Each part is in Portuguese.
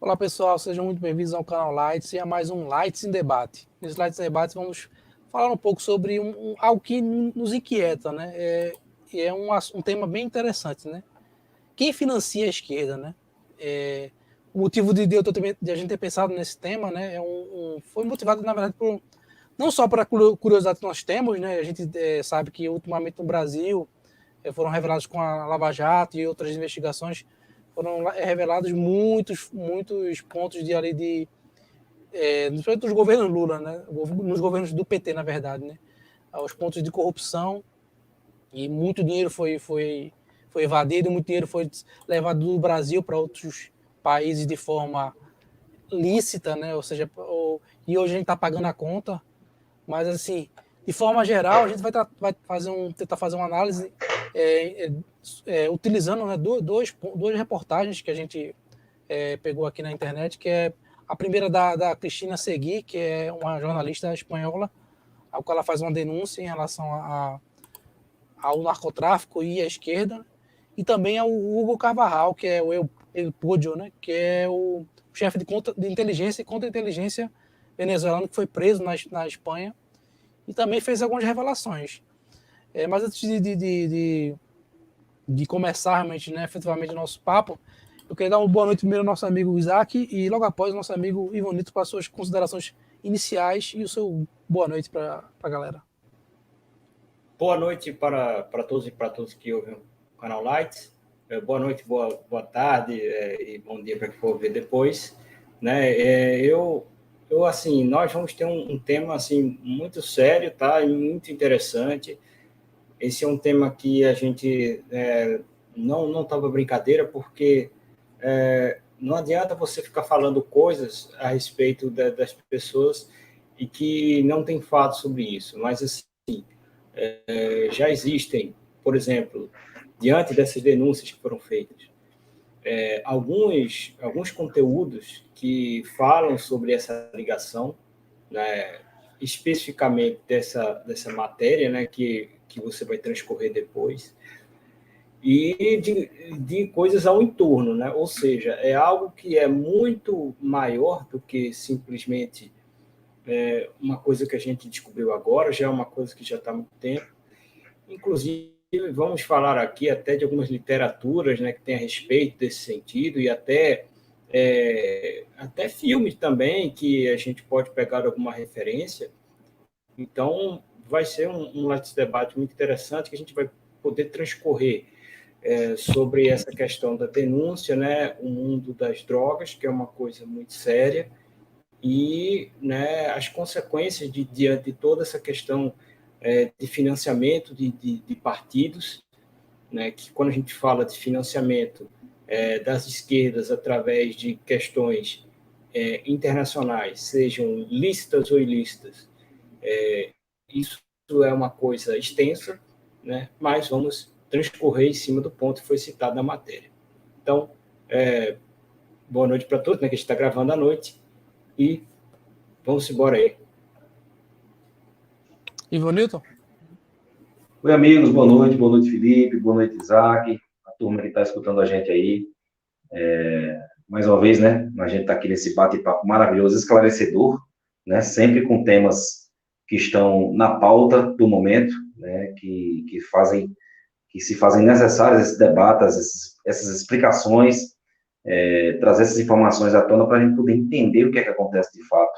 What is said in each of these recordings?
Olá pessoal, sejam muito bem-vindos ao canal Lights e a mais um Lights em Debate. Nesse Lights em Debate vamos falar um pouco sobre algo que nos inquieta, né? É um tema bem interessante, né? Quem financia a esquerda, né? O motivo de a gente ter pensado nesse tema, né? Foi motivado, na verdade, não só por a curiosidade que nós temos, né? A gente sabe que ultimamente no Brasil foram revelados com a Lava Jato e outras investigações, foram revelados muitos pontos principalmente dos governos Lula, né? Nos governos do PT, na verdade, né? Os pontos de corrupção, e muito dinheiro foi evadido, muito dinheiro foi levado do Brasil para outros países de forma lícita, né? Ou seja, e hoje a gente está pagando a conta, mas assim, de forma geral, a gente vai tentar fazer uma análise utilizando, né, duas reportagens que a gente pegou aqui na internet, que é a primeira da Cristina Seguí, que é uma jornalista espanhola, a qual ela faz uma denúncia em relação ao narcotráfico e à esquerda, e também ao Hugo Carvajal, que é o El Podio, né, que é o chefe de inteligência e contra-inteligência venezuelano, que foi preso na Espanha, e também fez algumas revelações. Mas antes de começar realmente, né, efetivamente o nosso papo, eu queria dar uma boa noite primeiro ao nosso amigo Isaac e logo após o nosso amigo Ivonito para suas considerações iniciais e o seu boa noite para a galera. Boa noite para todos e para todos que ouvem o canal Lights. Boa noite, boa tarde e bom dia para quem for ver depois. Né? Assim, nós vamos ter um tema assim muito sério, tá? E muito interessante. Esse é um tema que a gente não estava brincadeira, porque não adianta você ficar falando coisas a respeito das pessoas e que não tem fato sobre isso. Mas assim, já existem, por exemplo, diante dessas denúncias que foram feitas, alguns conteúdos que falam sobre essa ligação, né, especificamente dessa matéria, né, que você vai transcorrer depois, e de coisas ao entorno, né? Ou seja, é algo que é muito maior do que simplesmente uma coisa que a gente descobriu agora, já é uma coisa que já está há muito tempo. Inclusive, vamos falar aqui até de algumas literaturas, né, que tem a respeito desse sentido, e até filmes também, que a gente pode pegar alguma referência. Então, vai ser um debate muito interessante, que a gente vai poder transcorrer sobre essa questão da denúncia, né, o mundo das drogas, que é uma coisa muito séria, e, né, as consequências diante de toda essa questão de financiamento de partidos, né, que quando a gente fala de financiamento das esquerdas através de questões internacionais, sejam lícitas ou ilícitas, isso é uma coisa extensa, né, mas vamos transcorrer em cima do ponto que foi citado na matéria. Então, boa noite para todos, né, que a gente está gravando à noite, e vamos embora aí. Ivonilton? Oi, amigos, boa noite, Felipe, boa noite, Isaac, a turma que está escutando a gente aí. Mais uma vez, né, a gente está aqui nesse bate-papo maravilhoso, esclarecedor, né, sempre com temas que estão na pauta do momento, né, que se fazem necessários esses debates, essas explicações, trazer essas informações à tona para a gente poder entender o que é que acontece de fato,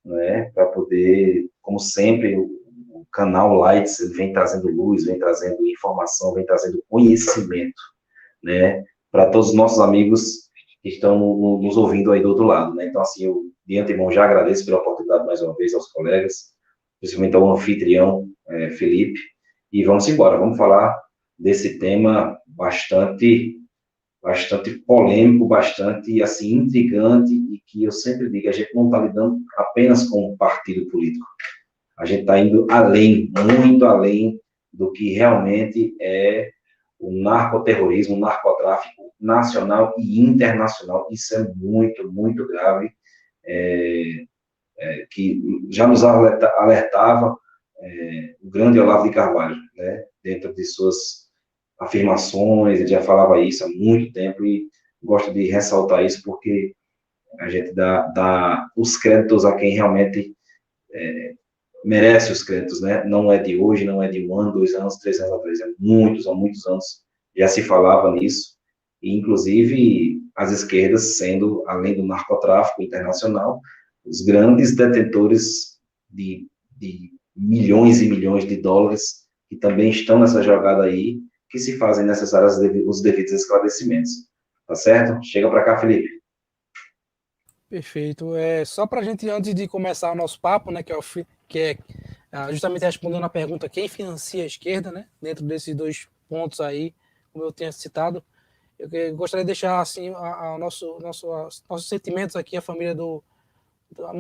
né, para poder, como sempre, o canal Lights vem trazendo luz, vem trazendo informação, vem trazendo conhecimento, né, para todos os nossos amigos que estão nos ouvindo aí do outro lado, né. Então, assim, eu de antemão já agradeço pela oportunidade mais uma vez aos colegas, principalmente ao anfitrião, Felipe, e vamos embora, vamos falar desse tema bastante polêmico, bastante, assim, intrigante, e que eu sempre digo, a gente não está lidando apenas com um partido político, a gente está indo além, muito além do que realmente é o narcoterrorismo, o narcotráfico nacional e internacional. Isso é muito, muito grave, que já nos alertava o grande Olavo de Carvalho, né, dentro de suas afirmações. Ele já falava isso há muito tempo, e gosto de ressaltar isso porque A gente dá os créditos a quem realmente merece os créditos, né? Não é de hoje, não é de 1 ano, 2 anos, 3 anos atrás, há muitos anos já se falava nisso, e inclusive as esquerdas sendo, além do narcotráfico internacional, os grandes detentores de milhões e milhões de dólares que também estão nessa jogada aí, que se fazem necessários os devidos esclarecimentos. Tá certo? Chega para cá, Felipe. Perfeito. Só para a gente, antes de começar o nosso papo, né, que é justamente respondendo a pergunta quem financia a esquerda, né, dentro desses dois pontos aí, como eu tinha citado, eu gostaria de deixar assim nossos sentimentos aqui, a família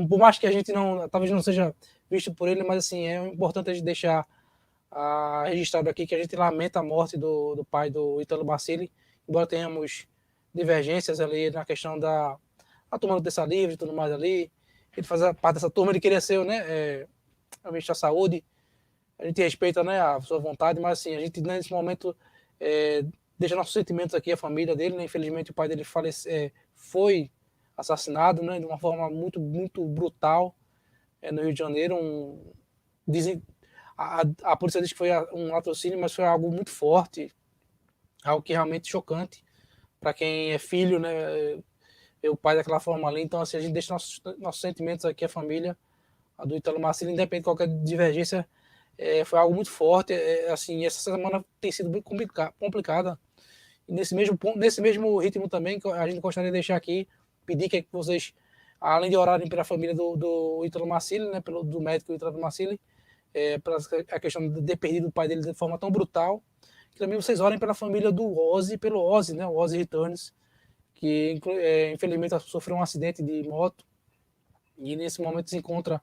por mais que a gente talvez não seja visto por ele, mas assim, é importante a gente deixar registrado aqui que a gente lamenta a morte do pai do Ítalo Marcilli, embora tenhamos divergências ali na questão da turma do Terça Livre e tudo mais ali. Ele fazia parte dessa turma, ele queria ser, né, ministro da Saúde. A gente respeita, né, a sua vontade, mas assim, a gente nesse momento deixa nossos sentimentos aqui, a família dele, né? Infelizmente o pai dele foi assassinado, né, de uma forma muito, muito brutal no Rio de Janeiro. Dizem, a polícia diz que foi um latrocínio, mas foi algo muito forte, algo que é realmente chocante para quem é filho, né, ver o pai daquela forma ali. Então, assim, a gente deixa nossos sentimentos aqui, a família a do Ítalo Marcilli, independente de qualquer divergência, foi algo muito forte. Assim, essa semana tem sido bem complicada. E nesse mesmo ritmo também, a gente gostaria de deixar aqui, pedir que vocês, além de orarem pela família do Ítalo Marcilli, né, do médico Ítalo Marcilli, pela a questão de ter perdido o pai dele de forma tão brutal, que também vocês orem pela família do Ozzy, pelo Ozzy, né, o Ozzy Returns, que infelizmente sofreu um acidente de moto e nesse momento se encontra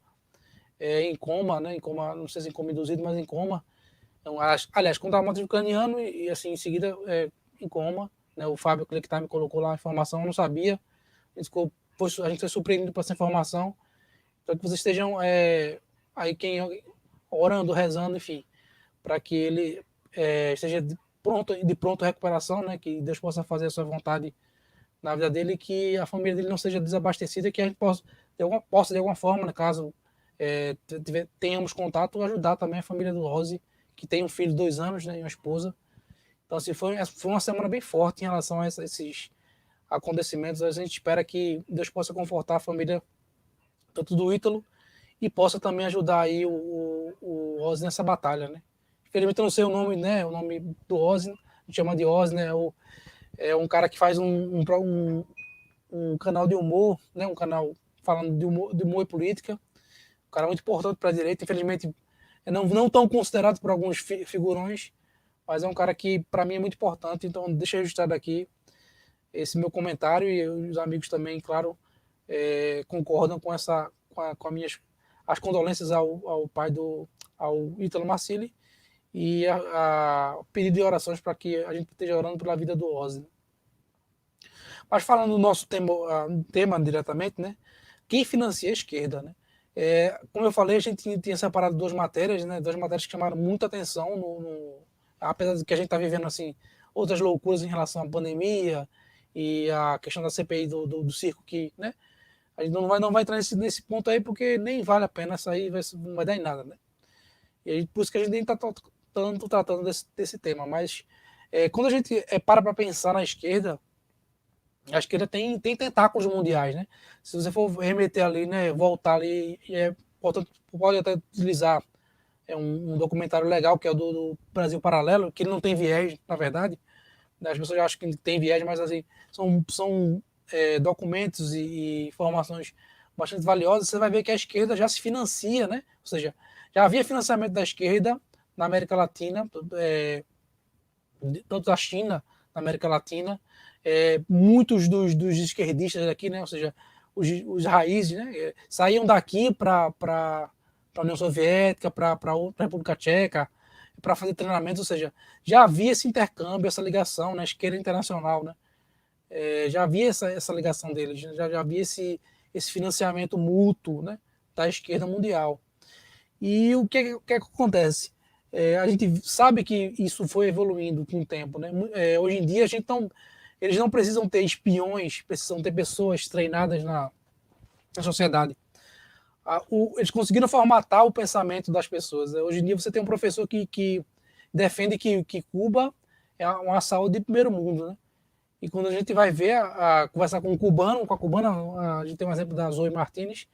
em coma, né, em coma, não sei se em coma induzido, mas em coma. Então, aliás, com traumatismo craniano e assim, em seguida em coma, né, o Fábio Clicktime colocou lá a informação, eu não sabia, a gente foi surpreendido por essa informação, então que vocês estejam aí orando, rezando, enfim, para que ele esteja de pronto recuperação, né, que Deus possa fazer a sua vontade na vida dele, que a família dele não seja desabastecida, que a gente possa de alguma forma, né, caso tenhamos contato, ajudar também a família do Ozzy, que tem um filho de 2 anos, né, e uma esposa. Então, assim, foi uma semana bem forte em relação a esses acontecimentos. A gente espera que Deus possa confortar a família, tanto do Ítalo, e possa também ajudar aí o Ozzy nessa batalha, né. Infelizmente eu não sei o nome, né, o nome do Ozzy, a gente chama de Ozzy, né, é um cara que faz um canal de humor, né, um canal falando de humor e política, um cara muito importante para a direita, infelizmente não tão considerado por alguns figurões, mas é um cara que para mim é muito importante, então deixa registrado aqui esse meu comentário, e os amigos também, claro, concordam com as condolências ao pai ao Ítalo Marcilli, e a pedido de orações para que a gente esteja orando pela vida do Ozzy. Mas falando do nosso tema diretamente, né? Quem financia a esquerda, né? Como eu falei, a gente tinha separado 2 matérias, né? 2 matérias que chamaram muita atenção, apesar de que a gente está vivendo assim outras loucuras em relação à pandemia e a questão da CPI do circo, que, né? A gente não vai entrar nesse ponto aí, porque nem vale a pena sair, não vai dar em nada, né? E aí, por isso que a gente nem está tanto tratando desse tema. Mas quando a gente para pensar na esquerda, a esquerda tem tentáculos mundiais, né? Se você for remeter ali, né, voltar ali, portanto, pode até utilizar um documentário legal, que é o do Brasil Paralelo, que ele não tem viés, na verdade. As pessoas acham que tem viés, mas assim, são documentos e informações bastante valiosas. Você vai ver que a esquerda já se financia, né? Ou seja, já havia financiamento da esquerda na América Latina, tanto da China, na América Latina, muitos dos esquerdistas aqui, né, ou seja, os raízes, né, saíam daqui para a União Soviética, para a República Tcheca, para fazer treinamentos, ou seja, já havia esse intercâmbio, essa ligação, né, esquerda internacional, né, já havia essa ligação deles, já havia esse financiamento mútuo, né, da esquerda mundial. E o que acontece? A gente sabe que isso foi evoluindo com o tempo, né? Hoje em dia a gente não eles não precisam ter espiões, precisam ter pessoas treinadas na sociedade. Eles conseguiram formatar o pensamento das pessoas. Hoje em dia você tem um professor que defende que Cuba é uma saúde de primeiro mundo, né? E quando a gente vai ver, conversar com um cubano, com a cubana, a gente tem um exemplo da Zoe Martinez,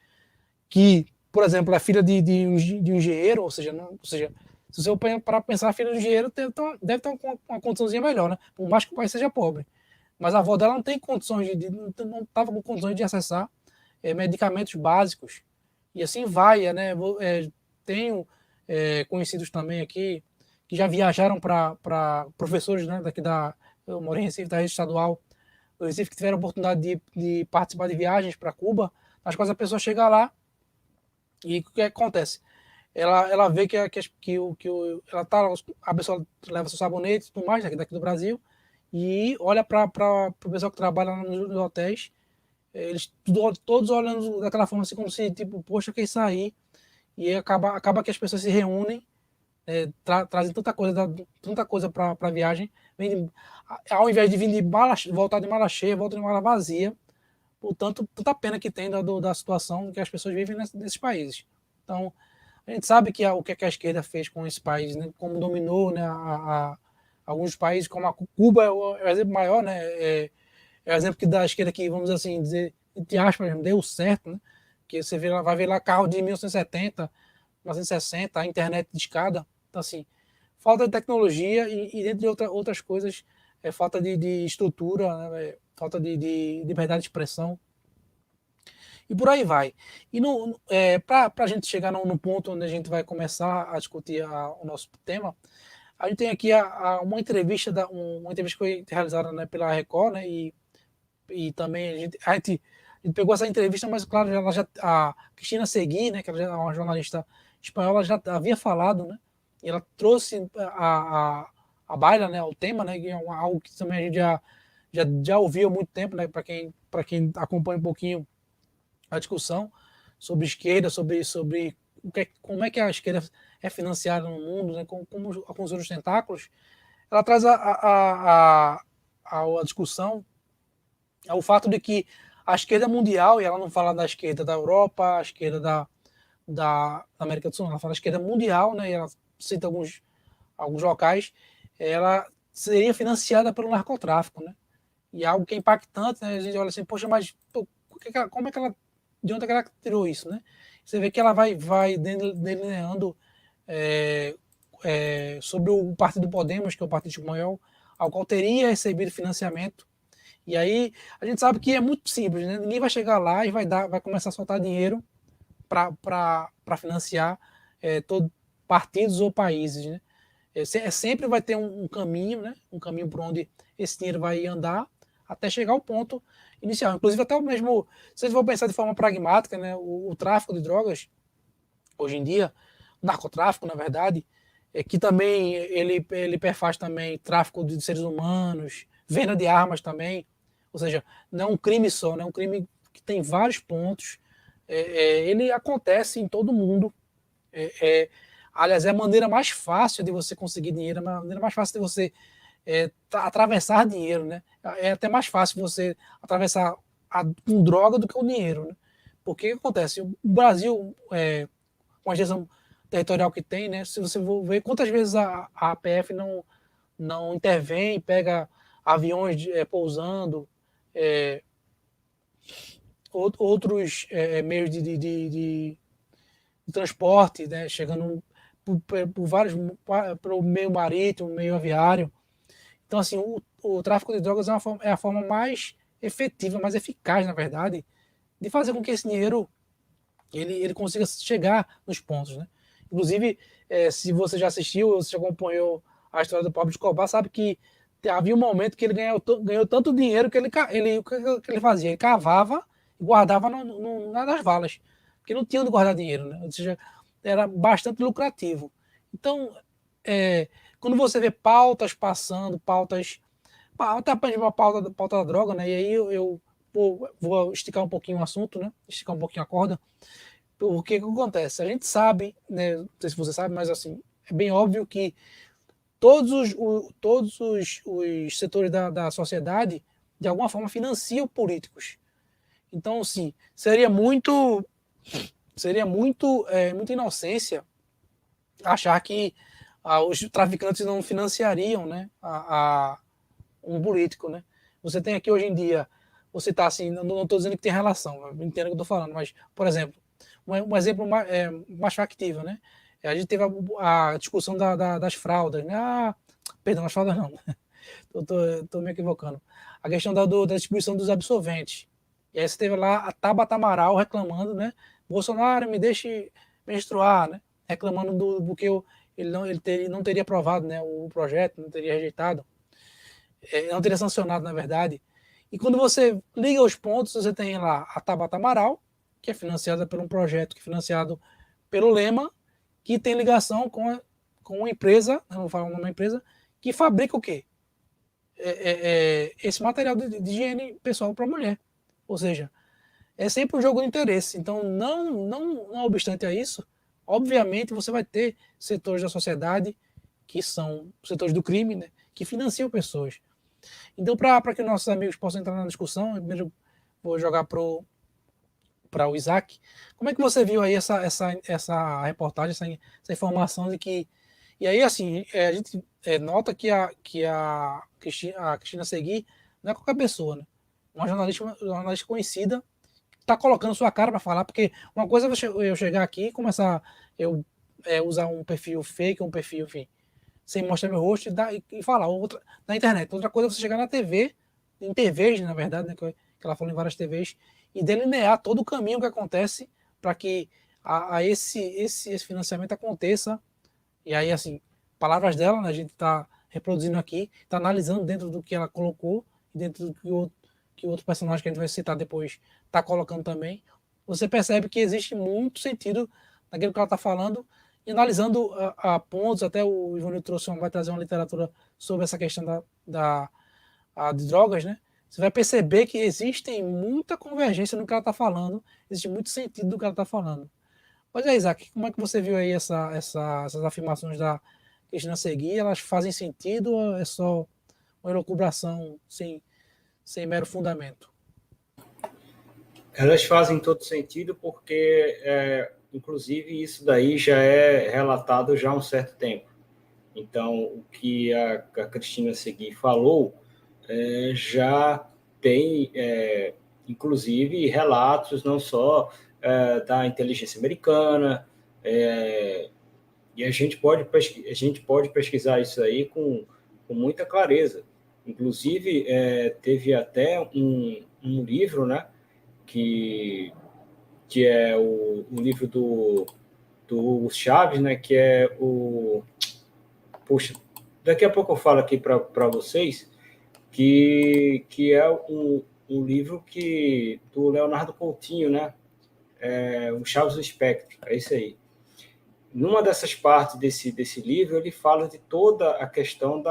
que, por exemplo, é filha de um engenheiro, ou seja, se você para pensar, a filha do engenheiro deve ter uma condiçãozinha melhor, né? Por mais que o pai seja pobre. Mas a avó dela não tem condições não estava com condições de acessar medicamentos básicos. E assim vai, né? Tenho conhecidos também aqui que já viajaram para professores, né? Eu moro em Recife, da rede estadual do Recife, que tiveram a oportunidade de participar de viagens para Cuba, nas quais a pessoa chega lá e o que acontece? Ela vê ela tá, a pessoa leva seu sabonete e tudo mais daqui do Brasil e olha para o pessoal que trabalha nos hotéis, eles todos olhando daquela forma assim como se tipo, poxa, que é isso aí? E acaba que as pessoas se reúnem, trazem tanta coisa para a viagem, ao invés de vir voltar de mala cheia, volta de mala vazia, portanto, tanta pena que tem da situação que as pessoas vivem nesses países. Então, a gente sabe o que a esquerda fez com esse país, né? Como dominou, né, alguns países, como a Cuba é o exemplo maior, né? É o exemplo da esquerda que, vamos assim dizer, entre aspas, deu certo, né? Que você vai ver lá carro de 1970, 1960, a internet de escada. Então, assim, falta de tecnologia e dentre outras coisas, falta de estrutura, né? Falta de liberdade de expressão. E por aí vai. E para a gente chegar no ponto onde a gente vai começar a discutir o nosso tema, a gente tem aqui uma entrevista uma entrevista que foi realizada, né, pela Record, né, e também a gente pegou essa entrevista, mas claro, a Cristina Seguí, né, que ela é uma jornalista espanhola, já havia falado, né, e ela trouxe a baila, né, o tema, né, que é algo que também a gente já ouviu há muito tempo, né, para quem acompanha um pouquinho a discussão sobre esquerda, sobre como é que a esquerda é financiada no mundo, né, como alguns outros tentáculos, ela traz a discussão o fato de que a esquerda mundial, e ela não fala da esquerda da Europa, a esquerda da América do Sul, ela fala da esquerda mundial, né, e ela cita alguns locais, ela seria financiada pelo narcotráfico, né, e algo que é impactante, né, a gente olha assim, poxa, mas como é que ela, de onde é que ela tirou isso, né? Você vê que ela vai delineando sobre o Partido Podemos, que é o partido espanhol, ao qual teria recebido financiamento. E aí a gente sabe que é muito simples, né? Ninguém vai chegar lá e vai começar a soltar dinheiro para financiar todos partidos ou países, né? Sempre vai ter um caminho, né? Um caminho por onde esse dinheiro vai andar até chegar ao ponto inicial. Inclusive até o mesmo, se vocês vão pensar de forma pragmática, né? O tráfico de drogas hoje em dia, o narcotráfico, na verdade, que também ele perfaz também tráfico de seres humanos, venda de armas também. Ou seja, não é um crime só, né? É um crime que tem vários pontos. Ele acontece em todo mundo. Aliás, é a maneira mais fácil de você conseguir dinheiro, é a maneira mais fácil de você atravessar dinheiro, né? É até mais fácil você atravessar com droga do que com dinheiro, né? Porque o que acontece? O Brasil, com a extensão territorial que tem, né? Se você for ver quantas vezes a APF não intervém, pega aviões pousando, outros meios de transporte, né, chegando por vários, pelo meio marítimo, meio aviário. Então, assim, o tráfico de drogas é a forma mais efetiva, mais eficaz, na verdade, de fazer com que esse dinheiro ele consiga chegar nos pontos, né? Inclusive, se você já assistiu, ou se já acompanhou a história do Pablo Escobar, sabe que havia um momento que ele ganhou tanto dinheiro que o que ele fazia? Ele cavava e guardava nas valas, porque não tinha onde guardar dinheiro, né? Ou seja, era bastante lucrativo. Então, quando você vê pautas passando, até a pauta da droga, né? E aí eu vou esticar um pouquinho o assunto, né? Esticar um pouquinho a corda. Porque o que acontece? A gente sabe, né? Não sei se você sabe, mas assim, é bem óbvio que todos os setores da sociedade de alguma forma, financiam políticos. Então, assim, seria muita inocência achar que os traficantes não financiariam, né, um político, né? Você tem aqui hoje em dia, você está assim, não estou dizendo que tem relação, entendo o que eu estou falando, mas, por exemplo, um exemplo mais factível, né? A gente teve a discussão das fraldas, né? Perdão, as fraldas não, estou me equivocando. A questão da distribuição dos absolventes. E aí você teve lá a Tabata Amaral reclamando, né? Bolsonaro, me deixe menstruar, né? Reclamando porque ele não teria aprovado, né, o projeto, não teria rejeitado, não teria sancionado, na verdade. E quando você liga os pontos, você tem lá a Tabata Amaral, que é financiada por um projeto que é financiado pelo Lema, que tem ligação com uma empresa, não vou falar o nome da empresa, que fabrica o quê? Esse material de higiene pessoal para mulher. Ou seja, é sempre um jogo de interesse. Então, não obstante a isso, obviamente você vai ter setores da sociedade que são setores do crime, né, que financiam pessoas. Então, para que nossos amigos possam entrar na discussão, eu primeiro vou jogar para o Isaac. Como é que você viu aí essa reportagem, essa informação de que... E aí, assim, a gente nota que a Cristina Seguí não é qualquer pessoa, né? Uma jornalista conhecida, está colocando sua cara para falar, porque uma coisa é eu chegar aqui e começar usar um perfil fake, um perfil, enfim, sem mostrar meu rosto e falar outra na internet. Outra coisa é você chegar na TV, em TVs, na verdade, né, que ela falou em várias TVs, e delinear todo o caminho que acontece para que esse financiamento aconteça. E aí, assim, palavras dela, né, a gente está reproduzindo aqui, está analisando dentro do que ela colocou, dentro do que outro personagem que a gente vai citar depois está colocando também. Você percebe que existe muito sentido naquilo que ela está falando, e analisando a pontos, até o Ivanildo vai trazer uma literatura sobre essa questão de drogas, né? Você vai perceber que existe muita convergência no que ela está falando, existe muito sentido do que ela está falando. Mas é, Isaac, como é que você viu aí essas afirmações da Cristina Seguí? Elas fazem sentido ou é só uma elucubração sem mero fundamento? Elas fazem todo sentido porque, inclusive, isso daí já é relatado já há um certo tempo. Então, o que a Cristina Seguí falou já tem, inclusive, relatos não só da inteligência americana, e a gente pode pesquisar isso aí com muita clareza. Inclusive, teve até um livro, né, que é o livro do Hugo Chávez, né, que é o... Puxa, daqui a pouco eu falo aqui para vocês, que é um livro do Leonardo Coutinho, né, o Chaves do Espectro, é isso aí. Numa dessas partes desse livro, ele fala de toda a questão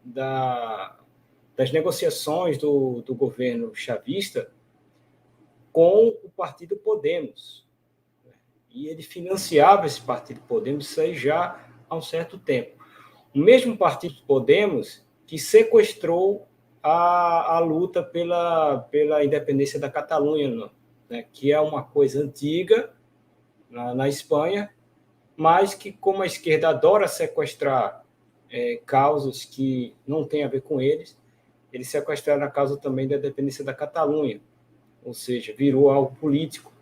das negociações do governo chavista com o partido Podemos. E ele financiava esse partido Podemos, isso aí já há um certo tempo. O mesmo partido Podemos que sequestrou a luta pela independência da Catalunha, né, que é uma coisa antiga na Espanha, mas que, como a esquerda adora sequestrar causas que não têm a ver com eles sequestraram a causa também da independência da Catalunha, ou seja, virou algo político,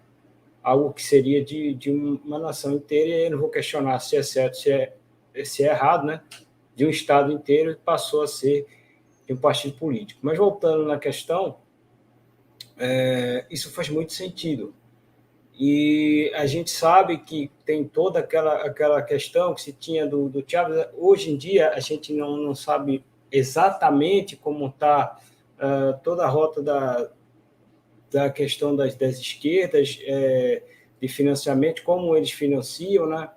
algo que seria de uma nação inteira, e eu não vou questionar se é certo, se é errado, né? De um Estado inteiro passou a ser de um partido político. Mas voltando na questão, isso faz muito sentido. E a gente sabe que tem toda aquela questão que se tinha do Chávez. Hoje em dia, a gente não sabe exatamente como está toda a rota da questão das esquerdas, de financiamento, como eles financiam, né?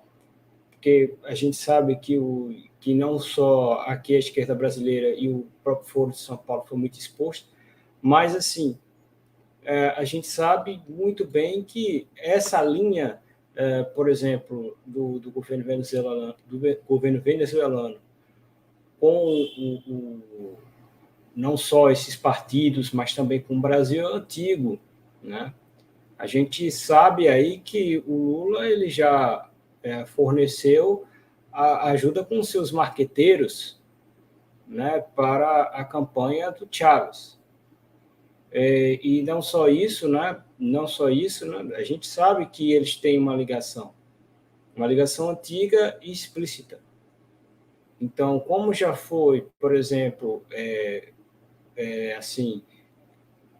Porque a gente sabe que não só aqui a esquerda brasileira e o próprio Foro de São Paulo foi muito exposto, mas, assim, a gente sabe muito bem que essa linha, por exemplo, do governo venezuelano com não só esses partidos, mas também com o Brasil antigo, né? A gente sabe aí que o Lula ele já forneceu a ajuda com seus marqueteiros, né, para a campanha do Chávez. E não só isso, né? Não só isso, né? A gente sabe que eles têm uma ligação antiga e explícita. Então, como já foi, por exemplo, assim,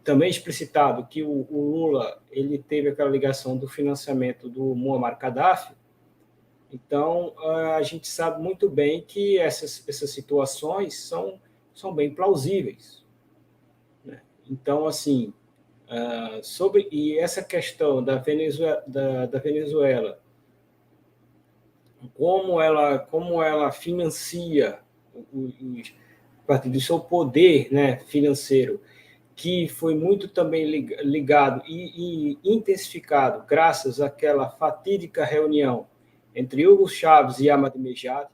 também explicitado que o Lula ele teve aquela ligação do financiamento do Muammar Gaddafi, então a gente sabe muito bem que essas situações são bem plausíveis, né? Então, assim, e essa questão da Venezuela, como ela financia a partir do seu poder, né, financeiro, que foi muito também ligado e intensificado graças àquela fatídica reunião entre Hugo Chávez e Ahmadinejad,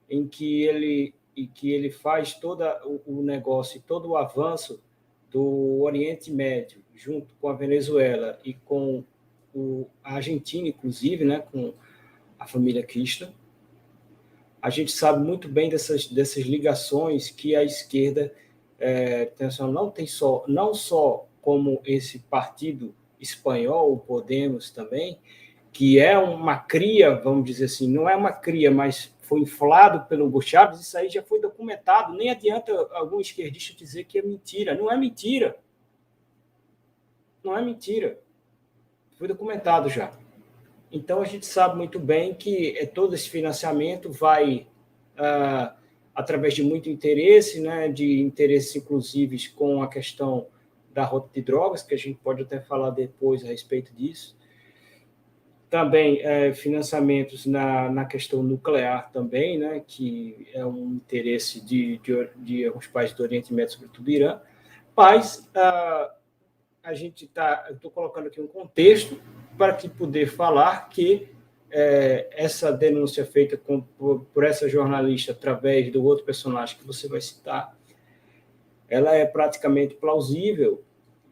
em que ele faz todo o negócio e todo o avanço do Oriente Médio, junto com a Venezuela e com a Argentina, inclusive, né, com a família Kirchner. A gente sabe muito bem dessas ligações que a esquerda não só como esse partido espanhol, o Podemos também, que é uma cria, vamos dizer assim, não é uma cria, mas foi inflado pelo Hugo Chávez, isso aí já foi documentado, nem adianta algum esquerdista dizer que é mentira, não é mentira. Não é mentira. Foi documentado já. Então, a gente sabe muito bem que todo esse financiamento vai através de muito interesse, né, de interesses, inclusive, com a questão da rota de drogas, que a gente pode até falar depois a respeito disso. Também financiamentos na questão nuclear também, né, que é um interesse de alguns países do Oriente Médio, sobretudo Irã. Mas a gente estou colocando aqui um contexto para que poder falar que essa denúncia feita por essa jornalista através do outro personagem que você vai citar, ela é praticamente plausível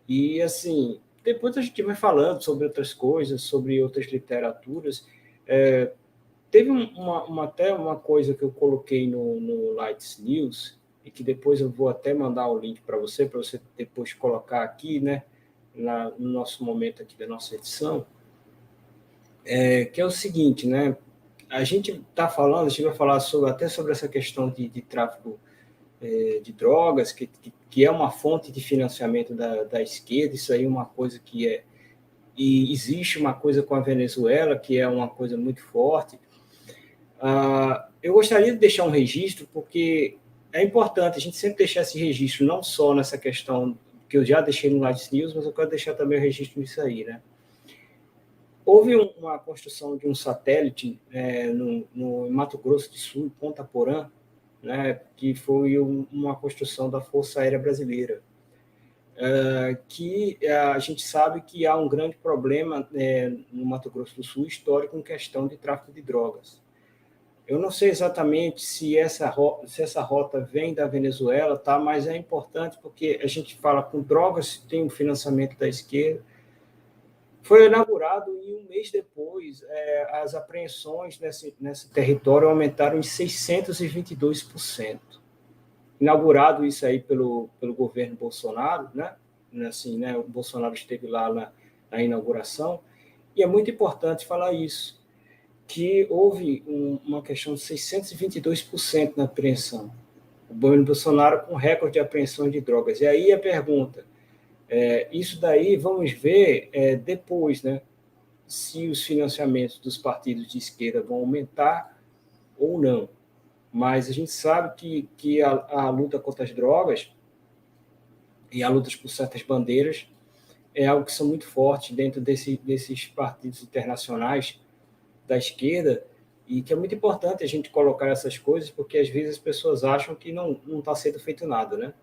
e, assim, depois a gente vai falando sobre outras coisas, sobre outras literaturas. Teve até uma coisa que eu coloquei no Lights News e que depois eu vou até mandar o link para você depois colocar aqui, né, no nosso momento aqui da nossa edição, que é o seguinte, né? A gente vai falar até sobre essa questão de tráfico de drogas, que é uma fonte de financiamento da esquerda, isso aí é uma coisa que é... E existe uma coisa com a Venezuela, que é uma coisa muito forte. Eu gostaria de deixar um registro, porque é importante a gente sempre deixar esse registro, não só nessa questão que eu já deixei no Lights News, mas eu quero deixar também o registro nisso aí, né? Houve uma construção de um satélite no Mato Grosso do Sul, Ponta Porã, né, que foi uma construção da Força Aérea Brasileira, que a gente sabe que há um grande problema no Mato Grosso do Sul histórico em questão de tráfico de drogas. Eu não sei exatamente se essa rota vem da Venezuela, tá? Mas é importante porque a gente fala com drogas, tem o financiamento da esquerda. Foi inaugurado e um mês depois as apreensões nesse território aumentaram em 622%. Inaugurado isso aí pelo governo Bolsonaro, né? Assim, né? O Bolsonaro esteve lá na inauguração, e é muito importante falar isso, que houve uma questão de 622% na apreensão. O governo Bolsonaro com recorde de apreensão de drogas. E aí a pergunta, isso daí vamos ver depois, né? Se os financiamentos dos partidos de esquerda vão aumentar ou não. Mas a gente sabe que a luta contra as drogas e a luta por certas bandeiras é algo que são muito fortes dentro desses partidos internacionais da esquerda, e que é muito importante a gente colocar essas coisas, porque às vezes as pessoas acham que não está sendo feito nada, né?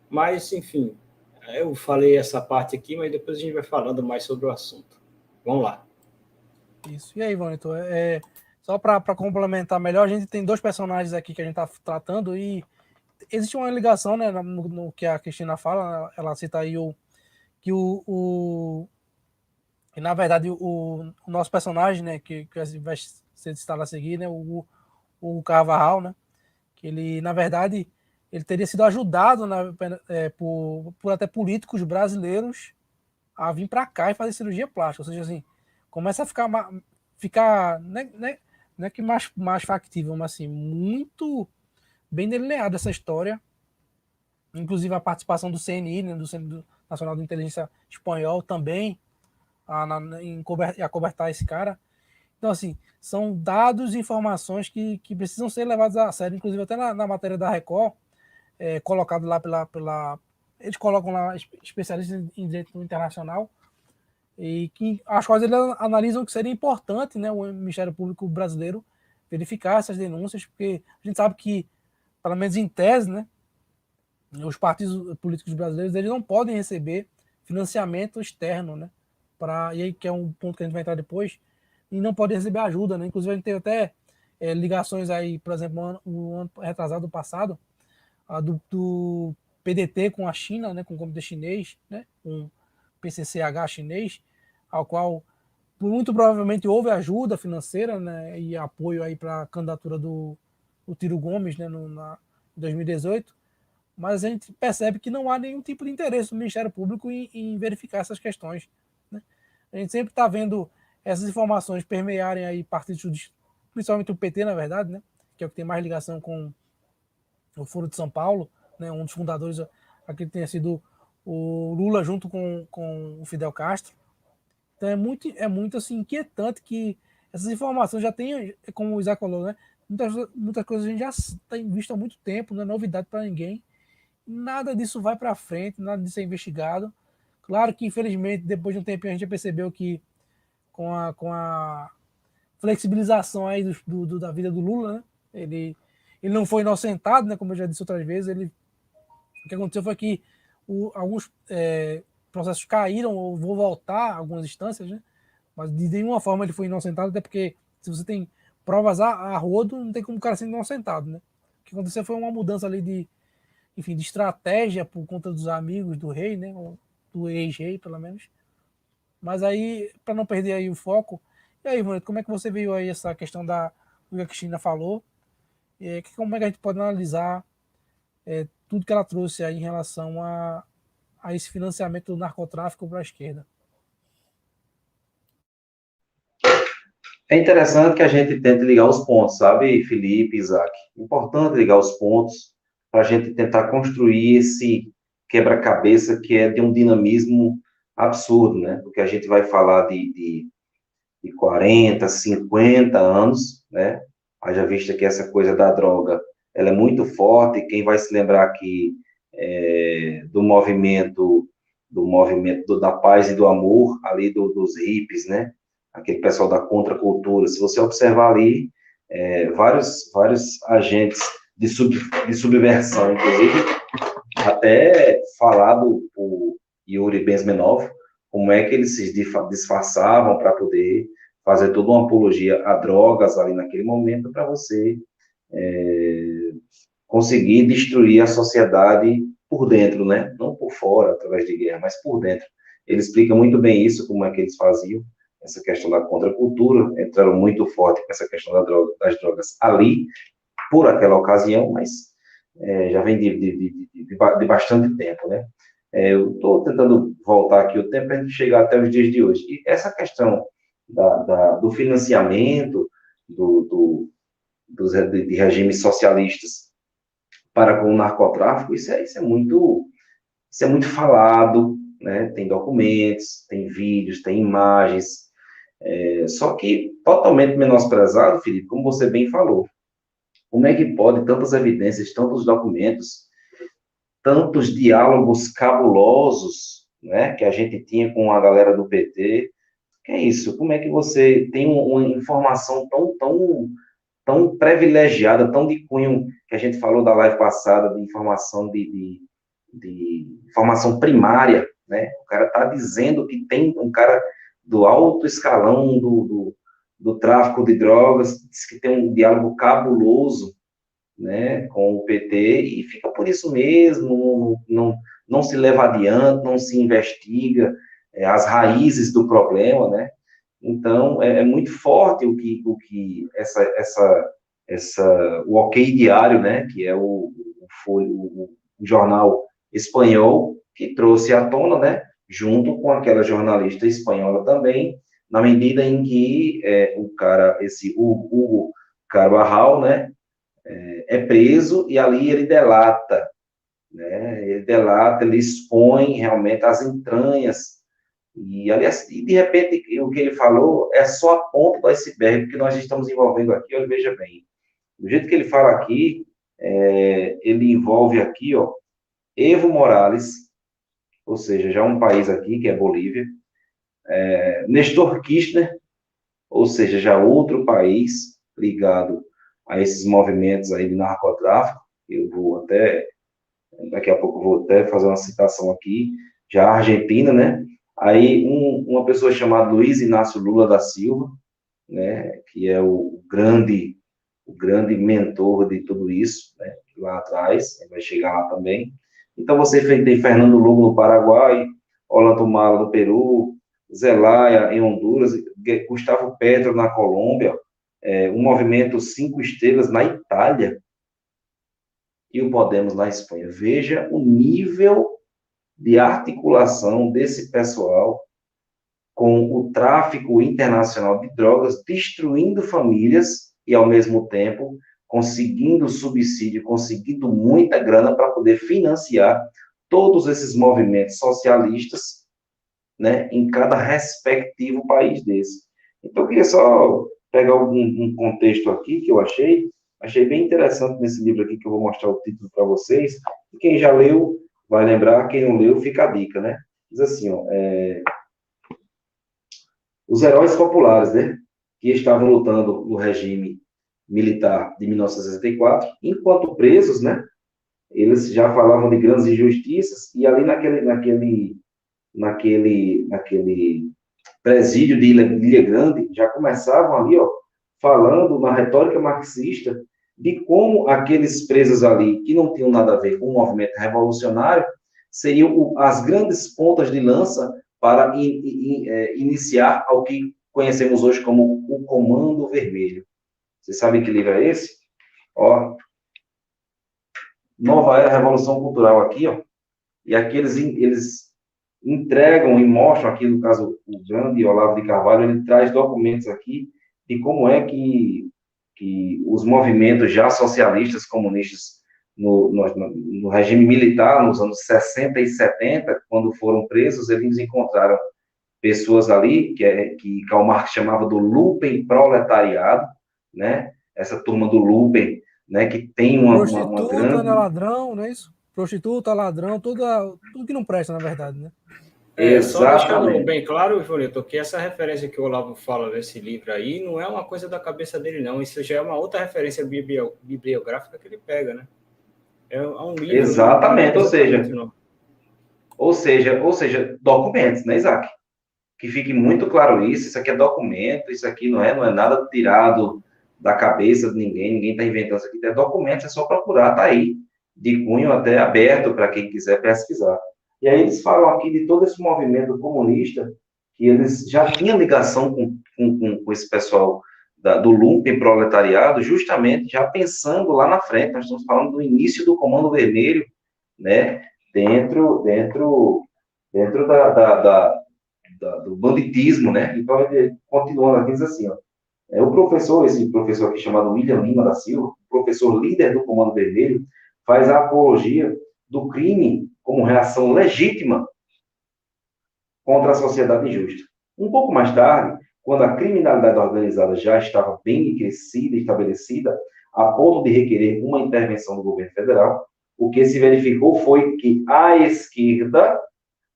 Mas, enfim, eu falei essa parte aqui, mas depois a gente vai falando mais sobre o assunto. Vamos lá. Isso. E aí, Vanito, só para complementar melhor, a gente tem dois personagens aqui que a gente está tratando, e existe uma ligação, né, no que a Cristina fala, ela cita aí que que na verdade o nosso personagem, né, que vai ser citado a seguir, né, o Carvajal, né, que ele, na verdade, ele teria sido ajudado por até políticos brasileiros a vir para cá e fazer cirurgia plástica, ou seja, assim, começa a ficar não é que mais factível, mas assim, muito bem delineada essa história, inclusive a participação do CNI, né, do Centro Nacional de Inteligência Espanhol também, em acobertar esse cara. Então, assim, são dados e informações que precisam ser levados a sério, inclusive até na matéria da Record, colocado lá eles colocam lá especialistas em direito internacional, e que as quais eles analisam que seria importante, né, o Ministério Público brasileiro verificar essas denúncias, porque a gente sabe que, pelo menos em tese, né, os partidos políticos brasileiros eles não podem receber financiamento externo, né, e aí que é um ponto que a gente vai entrar depois, e não podem receber ajuda, né? Inclusive a gente teve até ligações aí, por exemplo, o ano retrasado passado, do PDT com a China, né, com o Comitê Chinês, né, com o PCCH chinês, ao qual muito provavelmente houve ajuda financeira, né, e apoio aí para a candidatura do Ciro Gomes, né, em 2018, mas a gente percebe que não há nenhum tipo de interesse do Ministério Público em verificar essas questões, né? A gente sempre está vendo essas informações permearem aí partidos, principalmente o PT, na verdade, né, que é o que tem mais ligação com o Foro de São Paulo, né, um dos fundadores, acredito que tenha sido o Lula junto com o Fidel Castro. Então é muito assim, inquietante que essas informações já tenham, como o Isaac falou, né, muitas coisas a gente já tem visto há muito tempo, não é novidade para ninguém. Nada disso vai para frente, nada disso é investigado. Claro que, infelizmente, depois de um tempinho a gente já percebeu que com a flexibilização aí da vida do Lula, né, ele não foi inocentado, né, como eu já disse outras vezes, o que aconteceu foi que alguns processos caíram, ou vou voltar algumas instâncias, né, mas de nenhuma forma ele foi inocentado, até porque se você tem provas a rodo, não tem como o cara ser inocentado, né. O que aconteceu foi uma mudança ali de estratégia por conta dos amigos do rei, né, ou do ex-rei, pelo menos. Mas aí, para não perder aí o foco, e aí, Ivonete, como é que você viu aí essa questão do que a Cristina falou? Como é que a gente pode analisar tudo que ela trouxe aí em relação a esse financiamento do narcotráfico para a esquerda? É interessante que a gente tente ligar os pontos, sabe, Felipe, Isaac? Importante ligar os pontos para a gente tentar construir esse quebra-cabeça que é de um dinamismo absurdo, né? Porque a gente vai falar de 40, 50 anos, né? Haja vista que essa coisa da droga, ela é muito forte, quem vai se lembrar aqui do movimento da paz e do amor, ali dos hippies, né? Aquele pessoal da contracultura, se você observar ali, vários agentes de subversão, inclusive, até falado por Yuri Bezmenov, como é que eles se disfarçavam para poder fazer toda uma apologia a drogas ali naquele momento, para você conseguir destruir a sociedade por dentro, né? Não por fora, através de guerra, mas por dentro. Ele explica muito bem isso, como é que eles faziam, essa questão da contracultura, entraram muito forte com essa questão das drogas ali, por aquela ocasião, mas já vem de bastante tempo, né? Eu estou tentando voltar aqui o tempo para a gente chegar até os dias de hoje. E essa questão do financiamento de regimes socialistas para com o narcotráfico, isso é muito falado, né? Tem documentos, tem vídeos, tem imagens, só que totalmente menosprezado, Felipe, como você bem falou. Como é que pode tantas evidências, tantos documentos, tantos diálogos cabulosos, né, que a gente tinha com a galera do PT? Que é isso? Como é que você tem uma informação tão privilegiada, tão de cunho, que a gente falou da live passada, de informação de informação primária, né? O cara está dizendo que tem um cara do alto escalão do tráfico de drogas, diz que tem um diálogo cabuloso, né, com o PT, e fica por isso mesmo, não se leva adiante, não se investiga as raízes do problema, né? Então, é muito forte o OK Diário, né, que é o jornal espanhol, que trouxe à tona, né, junto com aquela jornalista espanhola também, na medida em que esse Hugo Carvajal, né, é preso e ali ele delata, né, ele expõe realmente as entranhas e, aliás, de repente, o que ele falou é só a ponta do iceberg, porque nós estamos envolvendo aqui, olha, veja bem, do jeito que ele fala aqui, ele envolve aqui, ó, Evo Morales, ou seja, já um país aqui, que é Bolívia, Nestor Kirchner, ou seja, já outro país ligado a esses movimentos aí de narcotráfico, eu vou até, daqui a pouco eu vou até fazer uma citação aqui, já a Argentina, né? Aí uma pessoa chamada Luiz Inácio Lula da Silva, né, que é o grande mentor de tudo isso, né, lá atrás, vai chegar lá também. Então você tem Fernando Lugo no Paraguai, Ollanta no Peru, Zelaya em Honduras, Gustavo Petro na Colômbia, um movimento 5 estrelas na Itália e o Podemos na Espanha. Veja o nível de articulação desse pessoal com o tráfico internacional de drogas, destruindo famílias e, ao mesmo tempo, conseguindo subsídio, conseguindo muita grana para poder financiar todos esses movimentos socialistas, né, em cada respectivo país desse. Então, eu queria só pegar um contexto aqui que eu achei bem interessante nesse livro aqui, que eu vou mostrar o título para vocês, e quem já leu vai lembrar, quem não leu, fica a dica, né? Diz assim, ó, os heróis populares, né, que estavam lutando no regime militar de 1964, enquanto presos, né, eles já falavam de grandes injustiças, e ali naquele presídio de Ilha Grande, já começavam ali, ó, falando na retórica marxista de como aqueles presos ali, que não tinham nada a ver com o movimento revolucionário, seriam as grandes pontas de lança para iniciar ao que conhecemos hoje como o Comando Vermelho. Vocês sabem que livro é esse? Ó, Nova Era Revolução Cultural aqui, ó. E aqui eles entregam e mostram aqui, no caso, o grande Olavo de Carvalho, ele traz documentos aqui de como é que os movimentos já socialistas, comunistas, no regime militar, nos anos 60 e 70, quando foram presos, eles encontraram pessoas ali, que Karl Marx chamava do lumpen proletariado, né? Essa turma do lumpen, né? Que tem uma Prostituta, né, grande... ladrão, não é isso? Prostituta, ladrão, tudo que não presta, na verdade, né? Só deixando Exatamente. bem claro, Julito, que essa referência que o Olavo fala nesse livro aí não é uma coisa da cabeça dele, não. Isso já é uma outra referência bibliográfica que ele pega, né? É um livro, não é Exatamente, exatamente, não. ou seja, documentos, né, Isaac? Que fique muito claro isso aqui é documento, isso aqui não é nada tirado da cabeça de ninguém está inventando isso aqui, é documento, é só procurar, tá aí, de cunho até aberto para quem quiser pesquisar. E aí eles falam aqui de todo esse movimento comunista, que eles já tinham ligação com esse pessoal do lumpen proletariado, justamente já pensando lá na frente, nós estamos falando do início do Comando Vermelho, né, dentro do banditismo, né? Então, ele continuando aqui, diz assim, ó, esse professor aqui chamado William Lima da Silva, professor líder do Comando Vermelho, faz a apologia do crime como reação legítima contra a sociedade injusta. Um pouco mais tarde, quando a criminalidade organizada já estava bem crescida e estabelecida, a ponto de requerer uma intervenção do governo federal, o que se verificou foi que a esquerda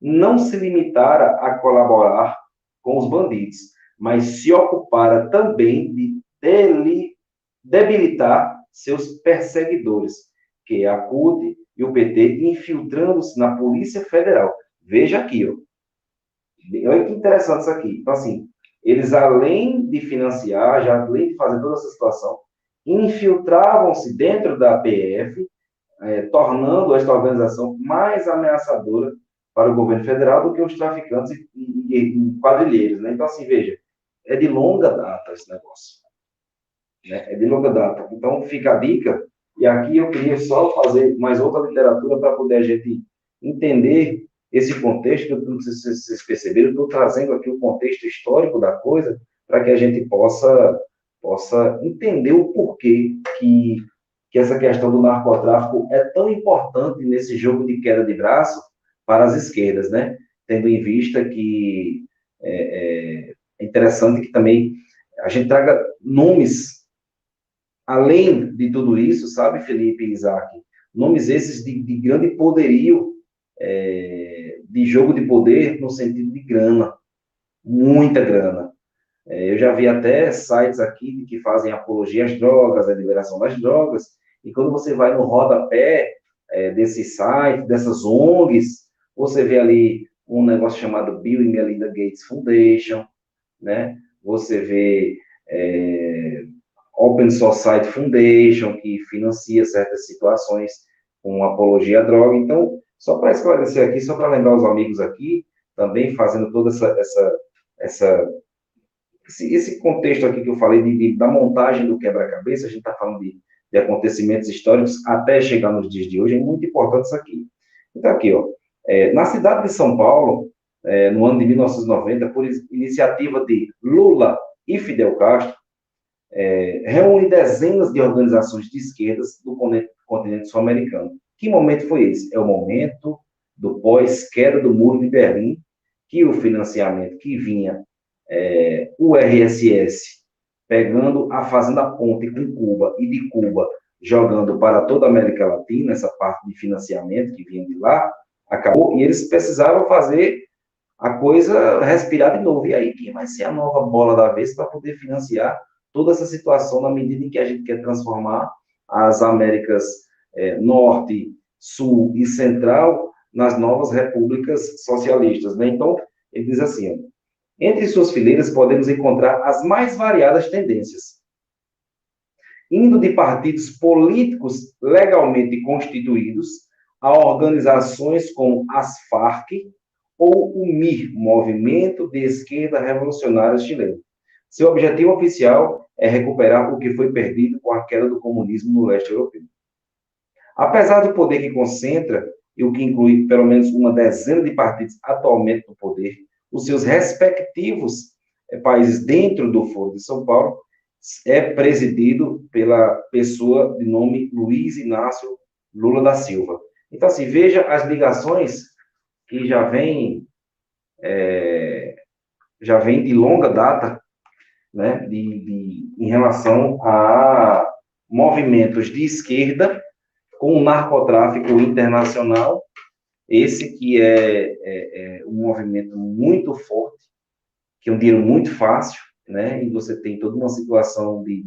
não se limitara a colaborar com os bandidos, mas se ocupara também de debilitar seus perseguidores, que é a CUT e o PT, infiltrando-se na Polícia Federal. Veja aqui, ó. Olha que interessante isso aqui. Então, assim, eles, além de financiar, já além de fazer toda essa situação, infiltravam-se dentro da PF, tornando esta organização mais ameaçadora para o governo federal do que os traficantes e quadrilheiros, né? Então, assim, veja, é de longa data esse negócio, né? É de longa data. Então, fica a dica, e aqui eu queria só fazer mais outra literatura para poder a gente entender esse contexto, que vocês perceberam, eu estou trazendo aqui o contexto histórico da coisa, para que a gente possa entender o porquê que essa questão do narcotráfico é tão importante nesse jogo de queda de braço para as esquerdas, né? Tendo em vista que é interessante que também a gente traga nomes, além de tudo isso, sabe, Felipe e Isaac? Nomes esses de grande poderio, de jogo de poder no sentido de grana, muita grana. Eu já vi até sites aqui que fazem apologia às drogas, à liberação das drogas, e quando você vai no rodapé desse site, dessas ONGs, você vê ali um negócio chamado Bill e Melinda Gates Foundation, né? Você vê Open Society Foundation, que financia certas situações com apologia à droga. Então, só para esclarecer aqui, só para lembrar os amigos aqui, também fazendo toda esse contexto aqui que eu falei da montagem do quebra-cabeça, a gente está falando de acontecimentos históricos até chegar nos dias de hoje, é muito importante isso aqui. Então, aqui, ó, na cidade de São Paulo, no ano de 1990, por iniciativa de Lula e Fidel Castro, reúne dezenas de organizações de esquerdas do continente sul-americano. Que momento foi esse? É o momento do pós-queda do Muro de Berlim, que o financiamento que vinha o RSS pegando a Fazenda Ponte com Cuba e de Cuba jogando para toda a América Latina, essa parte de financiamento que vinha de lá, acabou, e eles precisavam fazer a coisa respirar de novo. E aí, quem vai ser a nova bola da vez para poder financiar toda essa situação na medida em que a gente quer transformar as Américas Norte, Sul e Central nas novas repúblicas socialistas, né? Então, ele diz assim, ó, entre suas fileiras podemos encontrar as mais variadas tendências, indo de partidos políticos legalmente constituídos a organizações como as Farc ou o MIR, Movimento de Esquerda Revolucionária Chileno. Seu objetivo oficial é recuperar o que foi perdido com a queda do comunismo no leste europeu. Apesar do poder que concentra, e o que inclui pelo menos uma dezena de partidos atualmente no poder, os seus respectivos países dentro do Foro de São Paulo, é presidido pela pessoa de nome Luiz Inácio Lula da Silva. Então, assim, veja as ligações que já vêm de longa data, né, em relação a movimentos de esquerda com o narcotráfico internacional, esse que é um movimento muito forte, que é um dinheiro muito fácil, né, e você tem toda uma situação de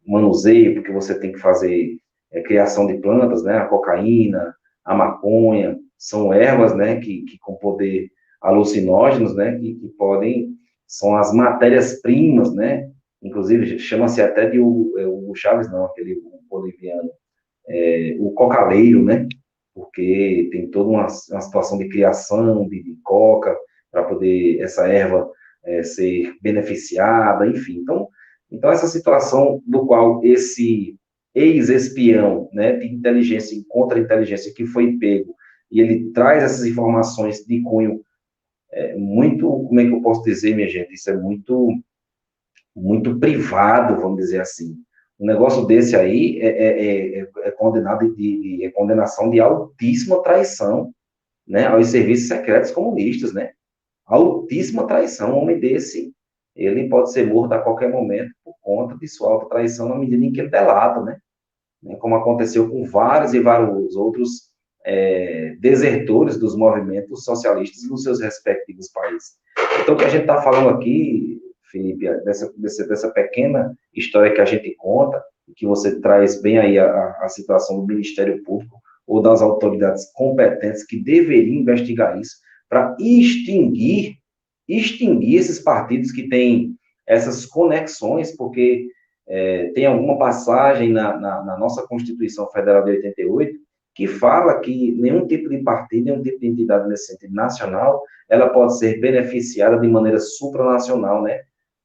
manuseio, porque você tem que fazer criação de plantas, né, a cocaína, a maconha, são ervas, né, que com poder alucinógenos, né, que podem, são as matérias-primas, né, inclusive chama-se até de o Chaves, não, aquele boliviano, o cocaleiro, né, porque tem toda uma situação de criação de coca, para poder essa erva ser beneficiada, enfim. Então, essa situação do qual esse ex-espião, né, de inteligência e contra-inteligência que foi pego, e ele traz essas informações de cunho muito, como é que eu posso dizer, minha gente, isso é muito, muito privado, vamos dizer assim. Um negócio desse aí é condenação de altíssima traição, né, aos serviços secretos comunistas, né? Altíssima traição. Um homem desse, ele pode ser morto a qualquer momento por conta de sua alta traição na medida em que ele delata, né? Como aconteceu com vários e vários outros desertores dos movimentos socialistas nos seus respectivos países. Então, o que a gente está falando aqui, Felipe, dessa pequena história que a gente conta, que você traz bem aí a situação do Ministério Público ou das autoridades competentes que deveriam investigar isso para extinguir esses partidos que têm essas conexões, porque tem alguma passagem na nossa Constituição Federal de 88 que fala que nenhum tipo de partido, nenhum tipo de entidade nesse sentido nacional, ela pode ser beneficiada de maneira supranacional, né?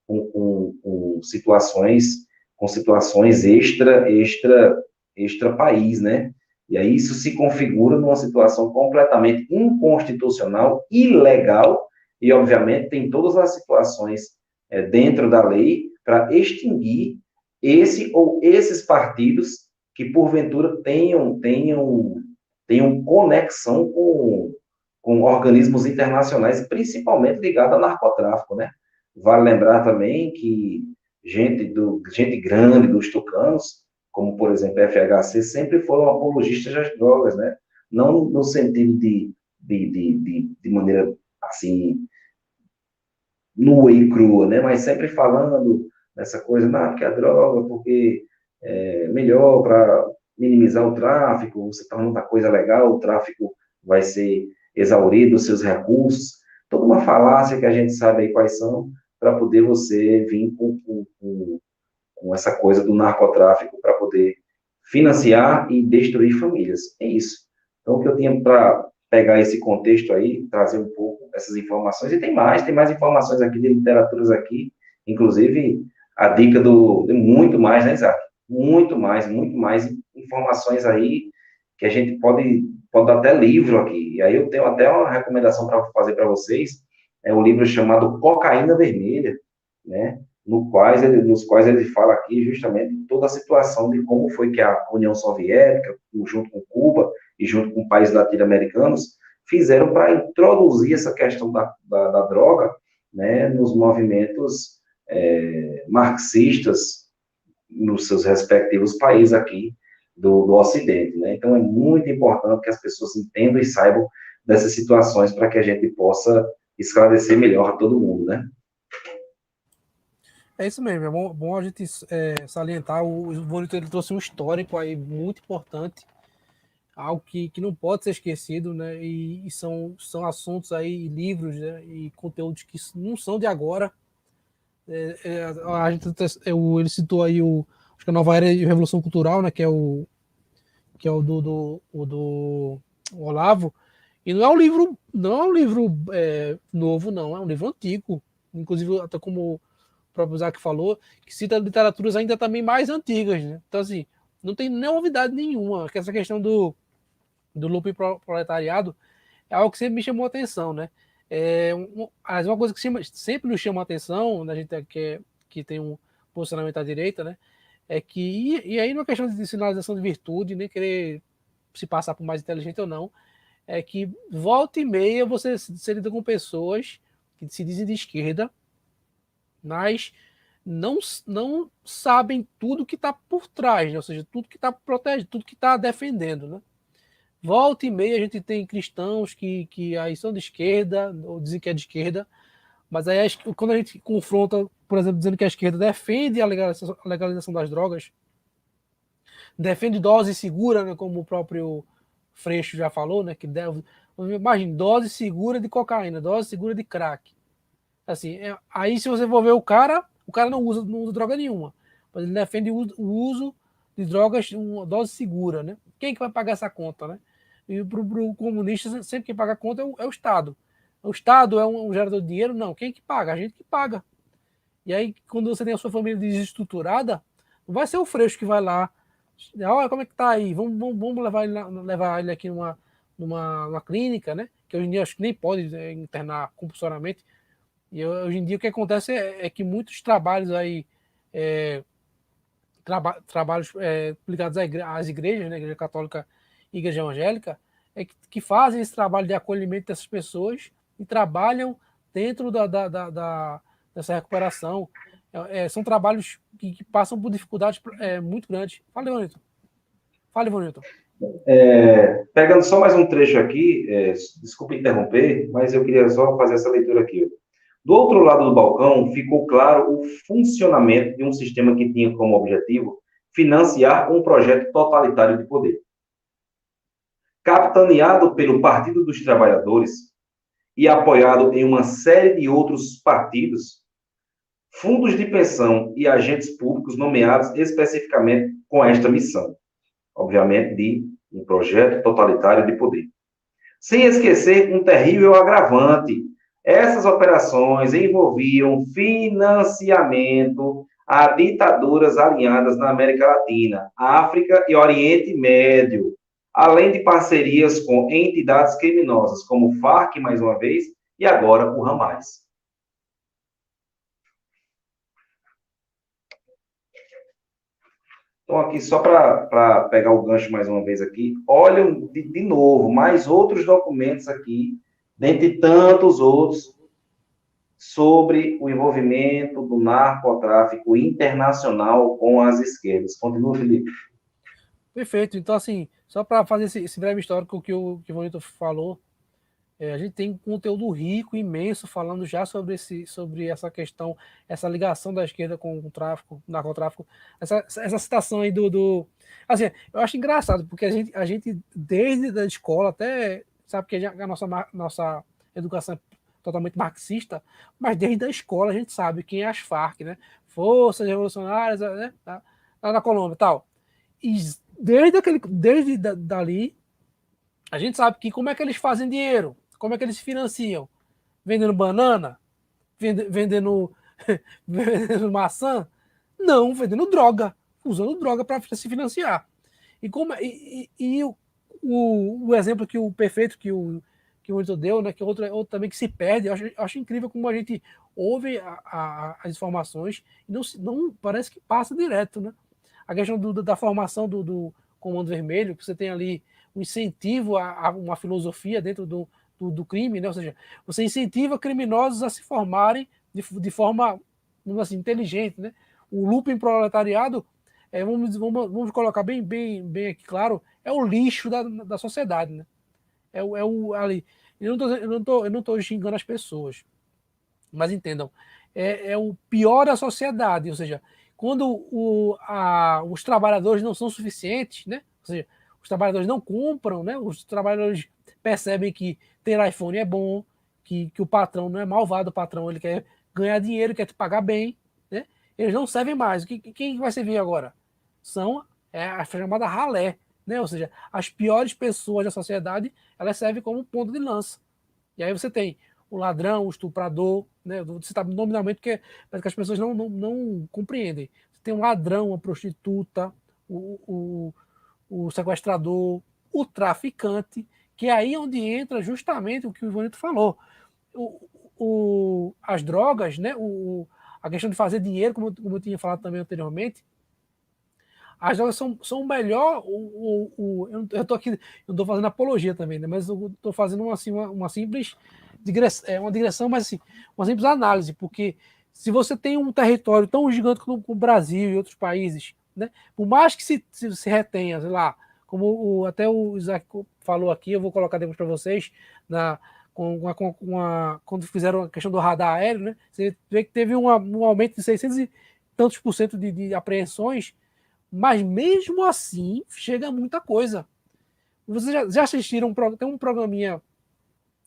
Com situações extra país, né? E aí isso se configura numa situação completamente inconstitucional, ilegal, e obviamente tem todas as situações dentro da lei para extinguir esse ou esses partidos que porventura tenham conexão com organismos internacionais, principalmente ligado ao narcotráfico, né? Vale lembrar também que gente grande dos tucanos, como, por exemplo, FHC, sempre foram apologistas das drogas, né? Não no sentido de maneira, assim, nua e crua, né? Mas sempre falando dessa coisa, não, que a droga, porque é melhor para minimizar o tráfico, você torna uma coisa legal, o tráfico vai ser exaurido, os seus recursos, toda uma falácia que a gente sabe aí quais são, para poder você vir com essa coisa do narcotráfico para poder financiar e destruir famílias. É isso. Então, o que eu tinha para pegar esse contexto aí, trazer um pouco essas informações, e tem mais informações aqui de literaturas aqui, inclusive a dica de muito mais, né, Isaac? Muito mais informações aí que a gente pode dar até livro aqui. E aí eu tenho até uma recomendação para fazer para vocês, é um livro chamado Cocaína Vermelha, né? Nos quais ele fala aqui justamente toda a situação de como foi que a União Soviética, junto com Cuba e junto com países latino-americanos, fizeram para introduzir essa questão da droga, né, nos movimentos marxistas nos seus respectivos países aqui do Ocidente, né? Então, é muito importante que as pessoas entendam e saibam dessas situações para que a gente possa esclarecer melhor a todo mundo, né? É isso mesmo, é bom a gente salientar, o Bonito ele trouxe um histórico aí muito importante, algo que não pode ser esquecido, né? E são assuntos aí, livros, né? E conteúdos que não são de agora. A gente, ele citou aí acho que a Nova Era e Revolução Cultural, né? Que é o do Olavo. E não é um livro novo, não, é um livro antigo. Inclusive, até como o próprio Isaac falou, que cita literaturas ainda também mais antigas, né? Então, assim, não tem novidade nenhuma. Essa questão do lucro proletariado é algo que sempre me chamou a atenção, né? Uma coisa que sempre nos chama a atenção, né, a gente que tem um posicionamento à direita, né? É que, e aí, numa questão de sinalização de virtude, nem querer se passar por mais inteligente ou não, é que volta e meia você se lida com pessoas que se dizem de esquerda, mas não sabem tudo que está por trás, né? Ou seja, tudo que está protegendo, tudo que está defendendo, né? Volta e meia a gente tem cristãos que aí são de esquerda, ou dizem que é de esquerda, mas aí quando a gente confronta, por exemplo, dizendo que a esquerda defende a legalização das drogas, defende dose segura, né, como o próprio Freixo já falou, né, que deve, imagine, dose segura de cocaína, dose segura de crack. Assim, aí se você for ver o cara não usa droga nenhuma, mas ele defende o uso de drogas, uma dose segura, né? Quem que vai pagar essa conta, né? E para o comunista, sempre quem paga a conta é o Estado. O Estado é um gerador de dinheiro? Não. Quem que paga? A gente que paga. E aí, quando você tem a sua família desestruturada, não vai ser o Freixo que vai lá. Olha como é que tá aí. Vamos levar ele aqui numa clínica, né? Que hoje em dia acho que nem pode internar compulsoriamente. E hoje em dia o que acontece é que muitos trabalhos aí, trabalhos ligados às igrejas, né, Igreja Católica e Igreja Evangélica, que fazem esse trabalho de acolhimento dessas pessoas e trabalham dentro dessa recuperação. São trabalhos que passam por dificuldades muito grandes. Fala, Ivanilton. Pegando só mais um trecho aqui, desculpa interromper, mas eu queria só fazer essa leitura aqui. Do outro lado do balcão, ficou claro o funcionamento de um sistema que tinha como objetivo financiar um projeto totalitário de poder. Capitaneado pelo Partido dos Trabalhadores e apoiado em uma série de outros partidos, fundos de pensão e agentes públicos nomeados especificamente com esta missão, obviamente de um projeto totalitário de poder. Sem esquecer um terrível agravante. Essas operações envolviam financiamento a ditaduras alinhadas na América Latina, África e Oriente Médio, além de parcerias com entidades criminosas, como o FARC, mais uma vez, e agora o Hamas. Então, aqui, só para pegar o gancho mais uma vez aqui, olhem de novo, mais outros documentos aqui, dentre tantos outros, sobre o envolvimento do narcotráfico internacional com as esquerdas. Continua, Felipe. Perfeito. Então, assim, só para fazer esse breve histórico que o Bonito falou, a gente tem um conteúdo rico, imenso, falando já sobre essa questão, essa ligação da esquerda com o tráfico, narcotráfico, essa citação aí Assim, eu acho engraçado, porque a gente desde a escola, até, sabe que a nossa educação é totalmente marxista, mas desde a escola a gente sabe quem é as Farc, né? Forças Revolucionárias, né? Lá na Colômbia e tal. E desde dali, a gente sabe que como é que eles fazem dinheiro, como é que eles se financiam? Vendendo banana? Vendendo, vendendo maçã? Não, vendendo droga, usando droga para se financiar. E o exemplo que o perfeito que o Wilton deu, né, que outro também que se perde, eu acho incrível como a gente ouve as informações e não parece que passa direto, né? A questão da formação do Comando Vermelho, que você tem ali um incentivo a uma filosofia dentro do crime, né? Ou seja, você incentiva criminosos a se formarem de forma, assim, inteligente, né? O looping proletariado, vamos colocar bem aqui claro, é o lixo da sociedade, né? Ali. Eu não tô xingando as pessoas, mas entendam, é o pior da sociedade, ou seja, quando os trabalhadores não são suficientes, né? Ou seja, os trabalhadores não compram, né? Os trabalhadores percebem que ter iPhone é bom, que o patrão não é malvado, o patrão ele quer ganhar dinheiro, quer te pagar bem, né? Eles não servem mais. Quem vai servir agora? São a chamada ralé, né? Ou seja, as piores pessoas da sociedade, elas servem como ponto de lança. E aí você tem o ladrão, o estuprador, né? Você está nominalmente porque parece que as pessoas não compreendem. Você tem um ladrão, uma prostituta, o sequestrador, o traficante, que é aí onde entra justamente o que o Ivanito falou. As drogas, né? A questão de fazer dinheiro, como eu tinha falado também anteriormente, as drogas são o melhor. Eu estou aqui, eu não estou fazendo apologia também, né? Mas eu estou fazendo uma simples uma digressão, mas assim, uma simples análise, porque se você tem um território tão gigante como o Brasil e outros países, né? Por mais que se retenha, sei lá, como até o Isaac falou aqui, eu vou colocar depois para vocês, quando fizeram a questão do radar aéreo, né? Você vê que teve um aumento de 600 e tantos por cento de apreensões, mas mesmo assim chega muita coisa. Vocês já assistiram? Tem um programinha,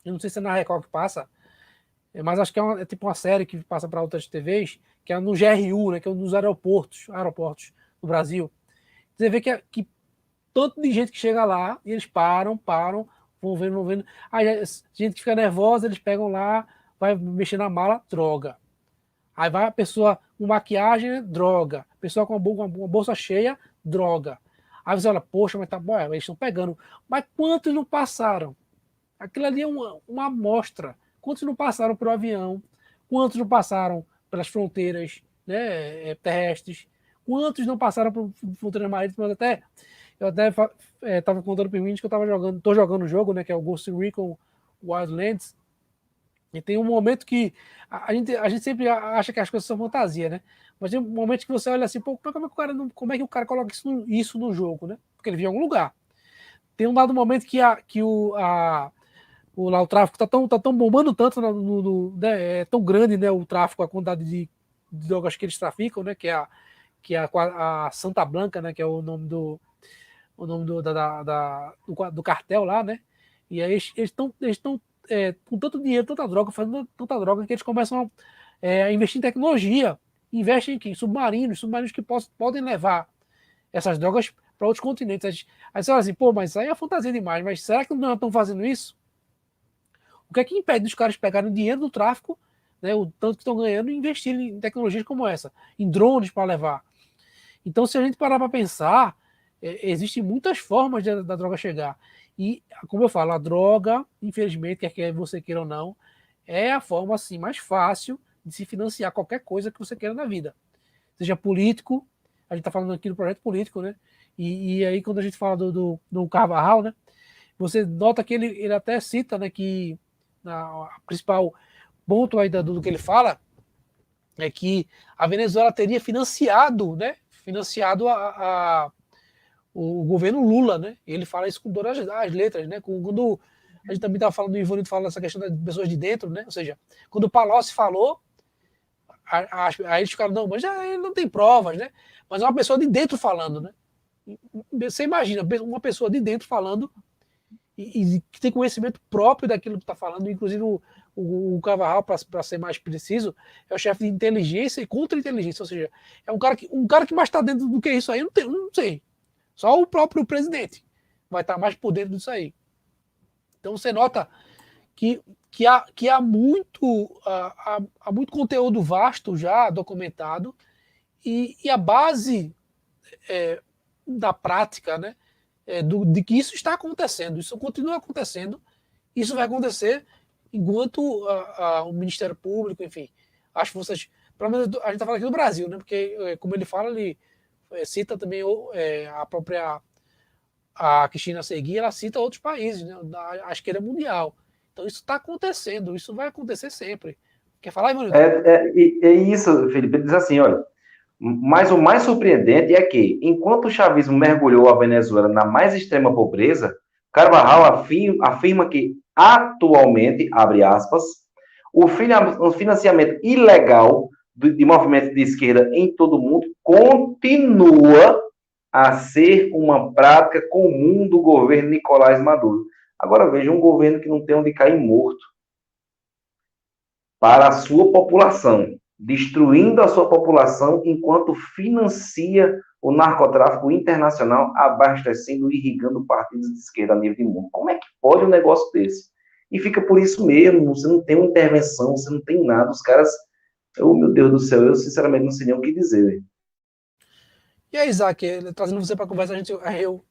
eu não sei se é na Record que passa, mas acho que é tipo uma série que passa para outras TVs, que é no GRU, né, que é um dos aeroportos do Brasil. Você vê que tanto de gente que chega lá, e eles param, vão vendo. Aí gente que fica nervosa, eles pegam lá, vai mexer na mala, droga. Aí vai a pessoa com maquiagem, droga. A pessoa com uma bolsa cheia, droga. Aí você olha, poxa, mas tá bom, eles estão pegando. Mas quantos não passaram? Aquilo ali é uma amostra. Quantos não passaram por avião? Quantos não passaram pelas fronteiras, né, terrestres? Quantos não passaram por fronteiras marítimas? Eu até estava contando para mim que eu estou jogando o jogo, né, que é o Ghost Recon Wildlands. E tem um momento que a gente sempre acha que as coisas são fantasia, né? Mas tem um momento que você olha assim, pô, como é que o cara coloca isso no jogo, né? Porque ele viu em algum lugar. Tem um dado momento que lá o tráfico tá tão bombando tanto, né, é tão grande, né, o tráfico, a quantidade de drogas que eles traficam, né? Que é a Santa Blanca, né? Que é o nome do cartel lá, né? E aí eles estão com tanto dinheiro, tanta droga, fazendo tanta droga, que eles começam investir em tecnologia, investe em submarinos que podem levar essas drogas para outros continentes. Aí você fala assim, pô, mas isso aí é fantasia demais, mas será que não estão fazendo isso? O que é que impede os caras pegarem o dinheiro do tráfico, né, o tanto que estão ganhando, e investirem em tecnologias como essa, em drones para levar? Então, se a gente parar para pensar, existem muitas formas da droga chegar. E, como eu falo, a droga, infelizmente, quer você queira ou não, é a forma assim, mais fácil de se financiar qualquer coisa que você queira na vida. Seja político, a gente está falando aqui do projeto político, né? E aí, quando a gente fala do Carvajal, né? Você nota que ele até cita, né, que a principal ponto aí do que ele fala é que a Venezuela teria financiado, né? Financiado o governo Lula, né? Ele fala isso com todas as letras, né? Quando a gente também estava falando, o Ivanildo fala dessa questão das pessoas de dentro, né? Ou seja, quando o Palocci falou, aí eles ficaram, não, mas já ele não tem provas, né? Mas é uma pessoa de dentro falando, né? Você imagina, uma pessoa de dentro falando e que tem conhecimento próprio daquilo que está falando, inclusive o Carvajal, para ser mais preciso, é o chefe de inteligência e contra-inteligência, ou seja, é um cara que mais está dentro do que isso aí, não sei. Só o próprio presidente vai estar mais por dentro disso aí. Então você nota que há muito conteúdo vasto já documentado e a base da prática, né, de que isso está acontecendo, isso continua acontecendo, isso vai acontecer enquanto o Ministério Público, enfim, as forças, pelo menos a gente está falando aqui do Brasil, né, porque como ele fala, ele cita também a própria a Cristina Seguí, ela cita outros países, né, a esquerda mundial. Então isso está acontecendo, isso vai acontecer sempre. Quer falar, Ivanildo? É isso, Felipe. Ele diz assim, olha, mas o mais surpreendente é que, enquanto o chavismo mergulhou a Venezuela na mais extrema pobreza, Carvajal afirma que, atualmente, abre aspas, o financiamento ilegal de movimentos de esquerda em todo o mundo continua a ser uma prática comum do governo Nicolás Maduro. Agora veja, um governo que não tem onde cair morto para a sua população, destruindo a sua população enquanto financia o narcotráfico internacional, abastecendo e irrigando partidos de esquerda a nível de mundo. Como é que pode um negócio desse? E fica por isso mesmo, você não tem uma intervenção, você não tem nada, os caras... Oh, meu Deus do céu, eu sinceramente não sei nem o que dizer. E aí, Isaac, trazendo você para a conversa,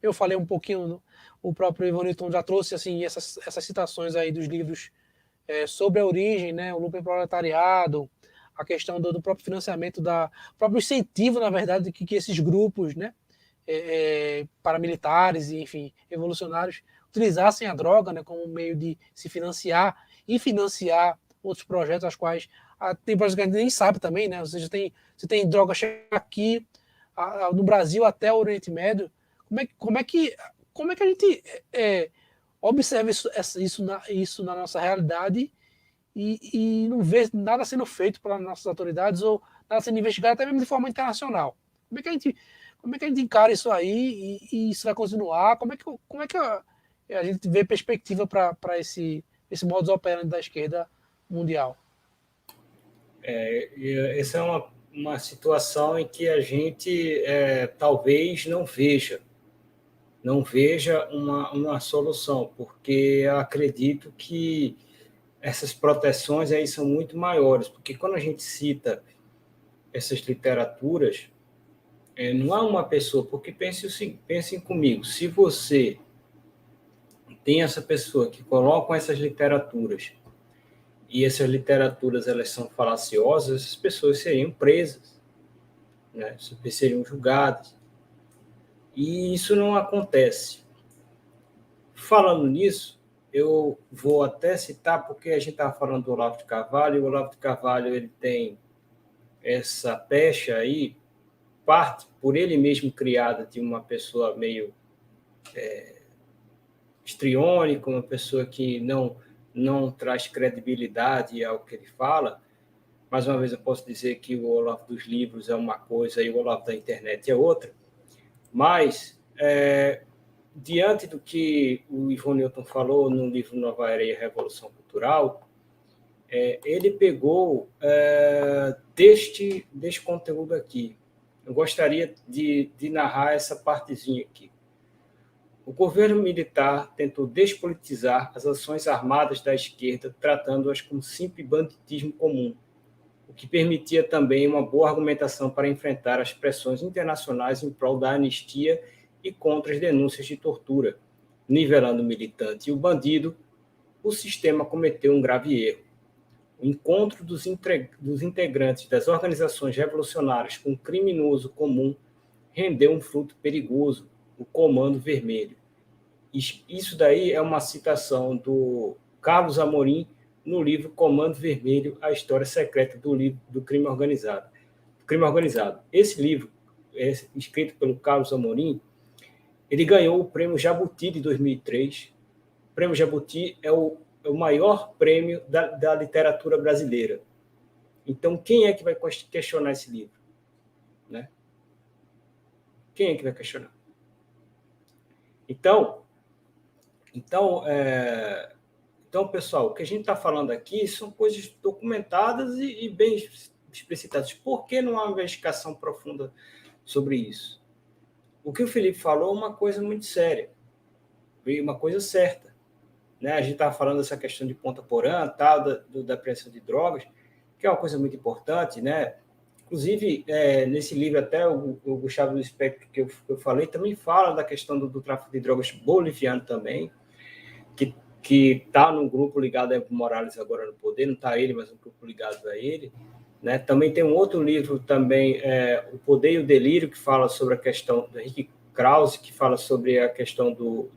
eu falei um pouquinho, o próprio Ivanilton já trouxe assim, essas citações aí dos livros sobre a origem, né, o lucro proletariado, a questão do próprio financiamento, o próprio incentivo, na verdade, que esses grupos, né, paramilitares e, enfim, revolucionários utilizassem a droga, né, como meio de se financiar e financiar outros projetos, as quais tem projetos que a gente nem sabe também, né, ou seja, você tem droga chega aqui no Brasil até o Oriente Médio, como é que a gente observa isso na nossa realidade e não vê nada sendo feito pelas nossas autoridades ou nada sendo investigado até mesmo de forma internacional? Como é que a gente encara isso aí e isso vai continuar? Como é que a gente vê perspectiva para esse modus operandi da esquerda mundial? Essa é uma situação em que a gente talvez não veja uma solução, porque acredito que essas proteções aí são muito maiores, porque quando a gente cita essas literaturas, não há uma pessoa, porque pensem comigo, se você tem essa pessoa que coloca essas literaturas e essas literaturas elas são falaciosas, essas pessoas seriam presas, né? Seriam julgadas. E isso não acontece. Falando nisso, eu vou até citar, porque a gente estava falando do Olavo de Carvalho, e o Olavo de Carvalho ele tem essa pecha aí, parte por ele mesmo criada de uma pessoa meio histriônica, uma pessoa que não traz credibilidade ao que ele fala. Mais uma vez eu posso dizer que o Olavo dos livros é uma coisa e o Olavo da internet é outra, mas diante do que o Ivan Newton falou no livro Nova Era e a Revolução Cultural, ele pegou deste conteúdo aqui. Eu gostaria de narrar essa partezinha aqui. O governo militar tentou despolitizar as ações armadas da esquerda, tratando-as como simples banditismo comum, o que permitia também uma boa argumentação para enfrentar as pressões internacionais em prol da anistia e contra as denúncias de tortura. Nivelando o militante e o bandido, o sistema cometeu um grave erro. O encontro dos integrantes das organizações revolucionárias com o criminoso comum rendeu um fruto perigoso, o Comando Vermelho. Isso daí é uma citação do Carlos Amorim no livro Comando Vermelho, a história secreta do crime organizado. Esse livro, escrito pelo Carlos Amorim, ele ganhou o Prêmio Jabuti de 2003. O Prêmio Jabuti é o maior prêmio da literatura brasileira. Então, quem é que vai questionar esse livro? Né? Quem é que vai questionar? Então, pessoal, o que a gente está falando aqui são coisas documentadas e bem explicitadas. Por que não há uma investigação profunda sobre isso? O que o Felipe falou é uma coisa muito séria, uma coisa certa. Né? A gente estava falando dessa questão de Ponta Porã, tal, da apreensão de drogas, que é uma coisa muito importante, né? Inclusive, nesse livro, até o Gustavo do Espectro, que eu falei, também fala da questão do tráfico de drogas boliviano também, que está num grupo ligado a Evo Morales agora no poder, não está ele, mas um grupo ligado a ele. Né? Também tem um outro livro, também, O Poder e o Delírio, que fala sobre a questão do Henrique Krause, que fala sobre a questão do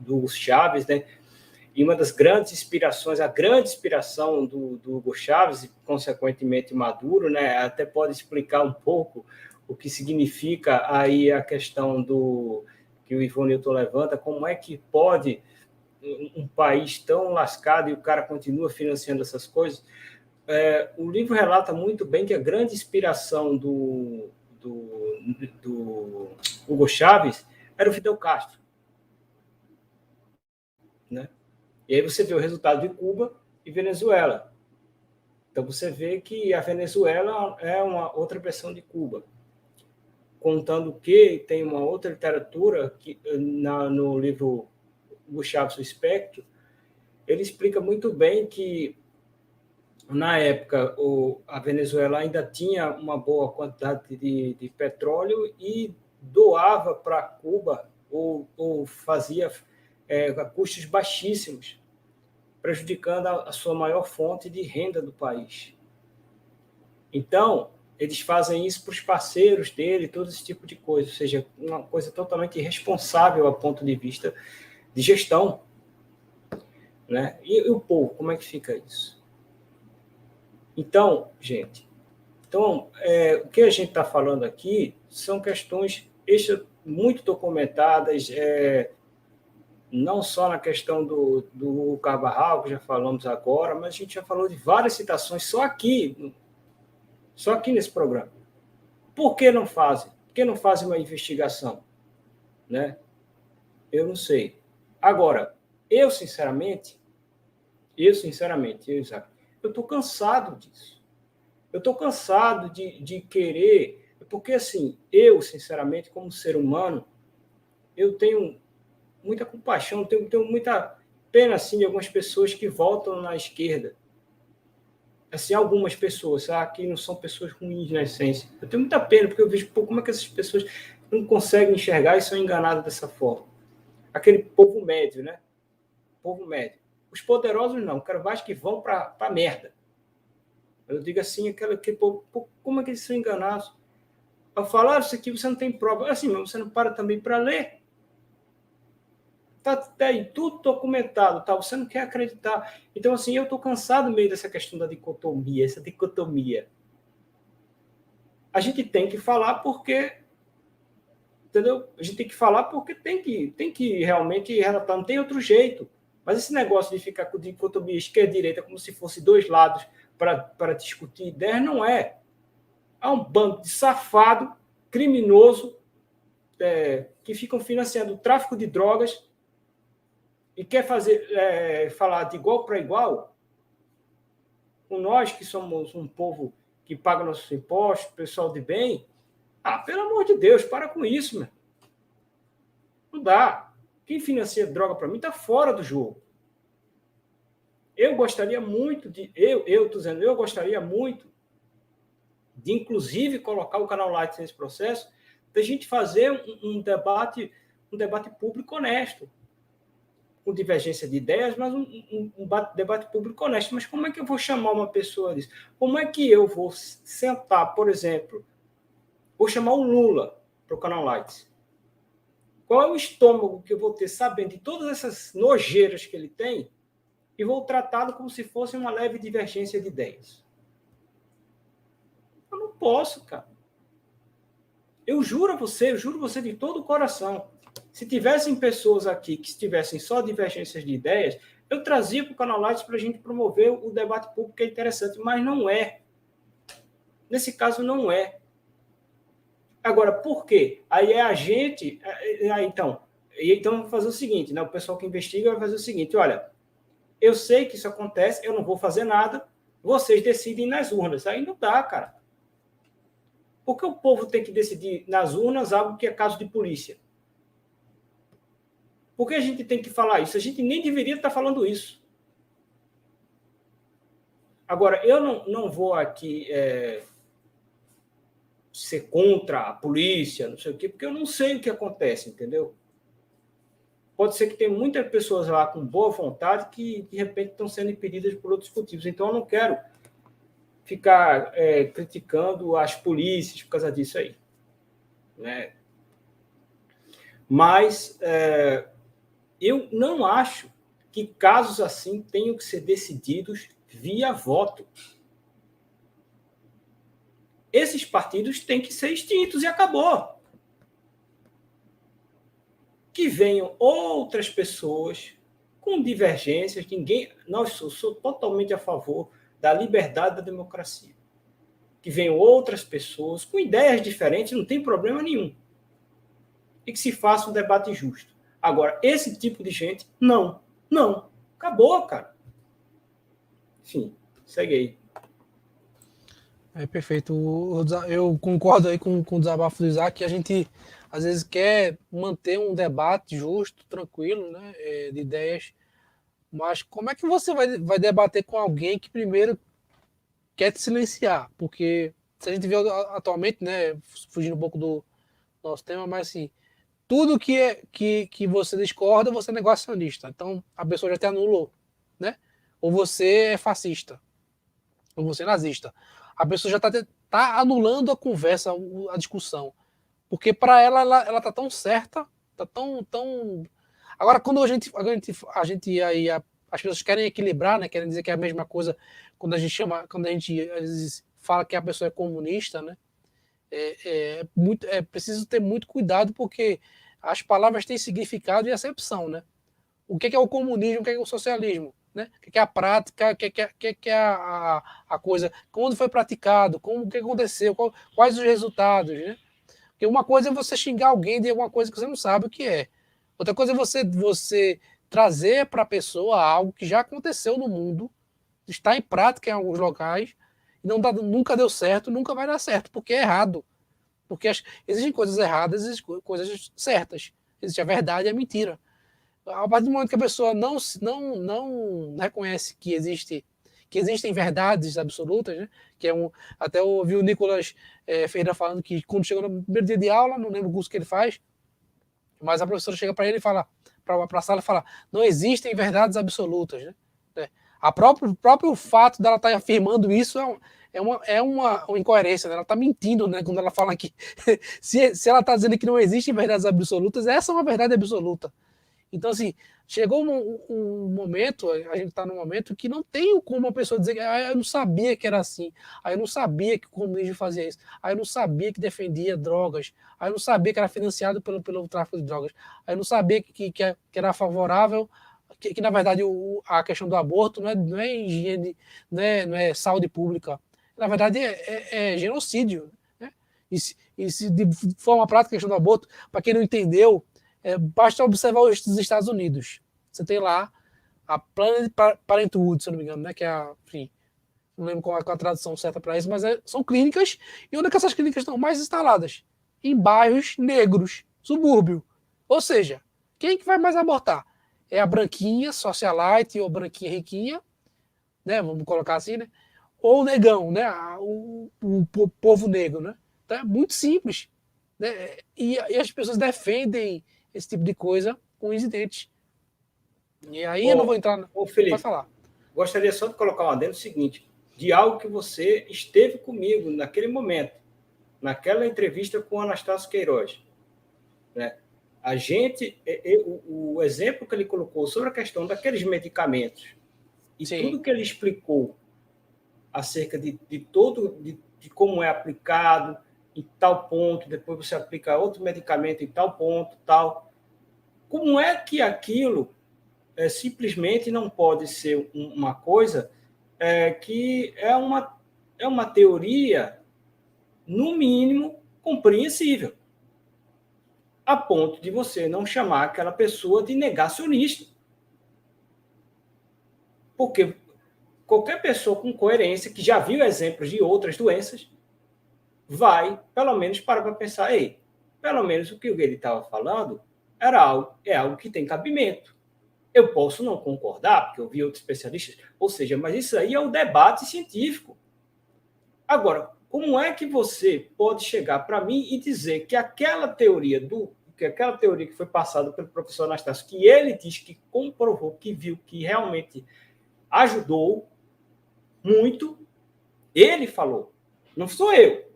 Hugo Chávez, né? E uma das grandes inspirações, a grande inspiração do Hugo Chávez, e consequentemente Maduro, né? Até pode explicar um pouco o que significa aí a questão que o Ivonilton levanta, como é que pode um país tão lascado e o cara continua financiando essas coisas. O livro relata muito bem que a grande inspiração do Hugo Chávez era o Fidel Castro. Né? E aí você vê o resultado de Cuba e Venezuela. Então você vê que a Venezuela é uma outra versão de Cuba. Contando que tem uma outra literatura que, no livro Hugo Chávez, o Espectro, ele explica muito bem que na época a Venezuela ainda tinha uma boa quantidade de petróleo e doava para Cuba ou fazia a custos baixíssimos, prejudicando a sua maior fonte de renda do país. Então, eles fazem isso para os parceiros dele, todo esse tipo de coisa, ou seja, uma coisa totalmente irresponsável a ponto de vista de gestão. Né? E o povo, como é que fica isso? Então, gente, o que a gente está falando aqui são questões muito documentadas, não só na questão do Carvajal, que já falamos agora, mas a gente já falou de várias citações só aqui nesse programa. Por que não fazem? Por que não fazem uma investigação? Né? Eu não sei. Agora, eu sinceramente, Isaac, eu estou cansado disso. Eu estou cansado de querer... Porque, assim, eu, sinceramente, como ser humano, eu tenho muita compaixão, tenho muita pena, assim, de algumas pessoas que votam na esquerda. Assim, algumas pessoas, que não são pessoas ruins na essência. Eu tenho muita pena, porque eu vejo como é que essas pessoas não conseguem enxergar e são enganadas dessa forma. Aquele povo médio, né? Povo médio. Os poderosos não, quero mais que vão para a merda. Eu digo assim, aquele povo, como é que eles são enganados? Eu falo, isso aqui você não tem prova. Assim, mas você não para também para ler. Tá aí tudo documentado, tá? Você não quer acreditar. Então, assim, eu estou cansado meio dessa questão da dicotomia, essa dicotomia. A gente tem que falar porque... Entendeu? A gente tem que falar porque tem que realmente relatar, não tem outro jeito. Mas esse negócio de ficar com dicotomia esquerda e direita como se fosse dois lados para discutir ideias, não é. Há um bando de safado, criminoso, que ficam financiando o tráfico de drogas e quer falar de igual para igual. com nós que somos um povo que paga nossos impostos, pessoal de bem. Pelo amor de Deus, para com isso, meu. Não dá. Quem financia droga para mim está fora do jogo. Eu gostaria muito eu gostaria muito de, inclusive, colocar o canal Light nesse processo, da gente fazer um debate público honesto, com divergência de ideias, mas um debate público honesto. Mas como é que eu vou chamar uma pessoa disso? Como é que eu vou sentar, por exemplo, vou chamar o Lula para o canal Light? Qual é o estômago que eu vou ter sabendo de todas essas nojeiras que ele tem e vou tratá-lo como se fosse uma leve divergência de ideias? Eu não posso, cara. Eu juro você de todo o coração. Se tivessem pessoas aqui que tivessem só divergências de ideias, eu trazia para o canal Light para a gente promover o debate público, que é interessante, mas não é. Nesse caso, não é. Agora, por quê? Aí é a gente... Então, vamos fazer o seguinte, né? O pessoal que investiga vai fazer o seguinte, olha, eu sei que isso acontece, eu não vou fazer nada, vocês decidem nas urnas. Aí não dá, cara. Por que o povo tem que decidir nas urnas algo que é caso de polícia? Por que a gente tem que falar isso? A gente nem deveria estar falando isso. Agora, eu não vou aqui ser contra a polícia, não sei o quê, porque eu não sei o que acontece, entendeu? Pode ser que tenha muitas pessoas lá com boa vontade que, de repente, estão sendo impedidas por outros motivos. Então, eu não quero ficar criticando as polícias por causa disso aí, né? Mas eu não acho que casos assim tenham que ser decididos via voto. Esses partidos têm que ser extintos e acabou. Que venham outras pessoas com divergências. Eu sou totalmente a favor da liberdade da democracia. Que venham outras pessoas com ideias diferentes, não tem problema nenhum. E que se faça um debate justo. Agora, esse tipo de gente, não. Acabou, cara. Enfim, segue aí. Perfeito. Eu concordo aí com o desabafo do Isaac, que a gente às vezes quer manter um debate justo, tranquilo, né, de ideias, mas como é que você vai debater com alguém que primeiro quer te silenciar? Porque se a gente vê atualmente, né, fugindo um pouco do nosso tema, mas assim, tudo que você discorda, você é negacionista. Então a pessoa já te anulou, né? Ou você é fascista, ou você é nazista. A pessoa já tá anulando a conversa, a discussão. Porque para ela tá tão certa, tá tão... Agora, quando a gente aí, as pessoas querem equilibrar, né? Querem dizer que é a mesma coisa quando a gente às vezes fala que a pessoa é comunista, né? É preciso ter muito cuidado, porque as palavras têm significado e acepção, né? O que é o comunismo, o que é o socialismo, né? O que é a prática, o que é a coisa, quando foi praticado, o que aconteceu, quais os resultados, né? Porque uma coisa é você xingar alguém de alguma coisa que você não sabe o que é. Outra coisa é você trazer para a pessoa algo que já aconteceu no mundo, está em prática em alguns locais, e nunca deu certo, nunca vai dar certo, porque é errado. Porque existem coisas erradas, existem coisas certas. Existe a verdade e a mentira. A partir do momento que a pessoa não reconhece que existem verdades absolutas, né? Até eu ouvi o Nicolas Ferreira falando que quando chegou no primeiro dia de aula, não lembro o curso que ele faz, mas a professora chega para ele e fala, para a sala e fala, não existem verdades absolutas, né? O próprio fato dela estar afirmando isso é uma incoerência, né? Ela está mentindo, né? Quando ela fala que se ela está dizendo que não existem verdades absolutas, essa é uma verdade absoluta. Então, assim, chegou um momento, a gente está num momento que não tem como a pessoa dizer que eu não sabia que era assim, eu não sabia que o comunismo fazia isso, eu não sabia que defendia drogas, eu não sabia que era financiado pelo tráfico de drogas, eu não sabia que era favorável, que na verdade a questão do aborto não é higiene, não é saúde pública, na verdade é genocídio, né? E se de forma prática a questão do aborto, para quem não entendeu, basta observar os Estados Unidos. Você tem lá a Planned Parenthood, se eu não me engano, né? Que é enfim, não lembro qual é a tradução certa para isso, mas são clínicas, e onde é que essas clínicas estão mais instaladas? Em bairros negros, subúrbio. Ou seja, quem que vai mais abortar? É a branquinha, socialite, ou branquinha riquinha, né? Vamos colocar assim, né? Ou o negão, né? O povo negro, né? Então é muito simples, né? E as pessoas defendem esse tipo de coisa com os dentes. E aí eu não vou entrar... Felipe, pode falar. Gostaria só de colocar um adendo seguinte, de algo que você esteve comigo naquele momento, naquela entrevista com o Anastácio Queiroz. Né? A gente, o exemplo que ele colocou sobre a questão daqueles medicamentos e Sim. tudo que ele explicou acerca de como é aplicado em tal ponto, depois você aplica outro medicamento em tal ponto, tal. Como é que aquilo simplesmente não pode ser uma coisa que é uma teoria, no mínimo, compreensível, a ponto de você não chamar aquela pessoa de negacionista. Porque qualquer pessoa com coerência, que já viu exemplos de outras doenças, vai, pelo menos, parar para pensar, ei, pelo menos o que ele estava falando é algo que tem cabimento. Eu posso não concordar, porque eu vi outros especialistas, ou seja, mas isso aí é um debate científico. Agora, como é que você pode chegar para mim e dizer que aquela teoria que foi passada pelo professor Anastácio, que ele diz que comprovou, que viu, que realmente ajudou muito, ele falou, não sou eu,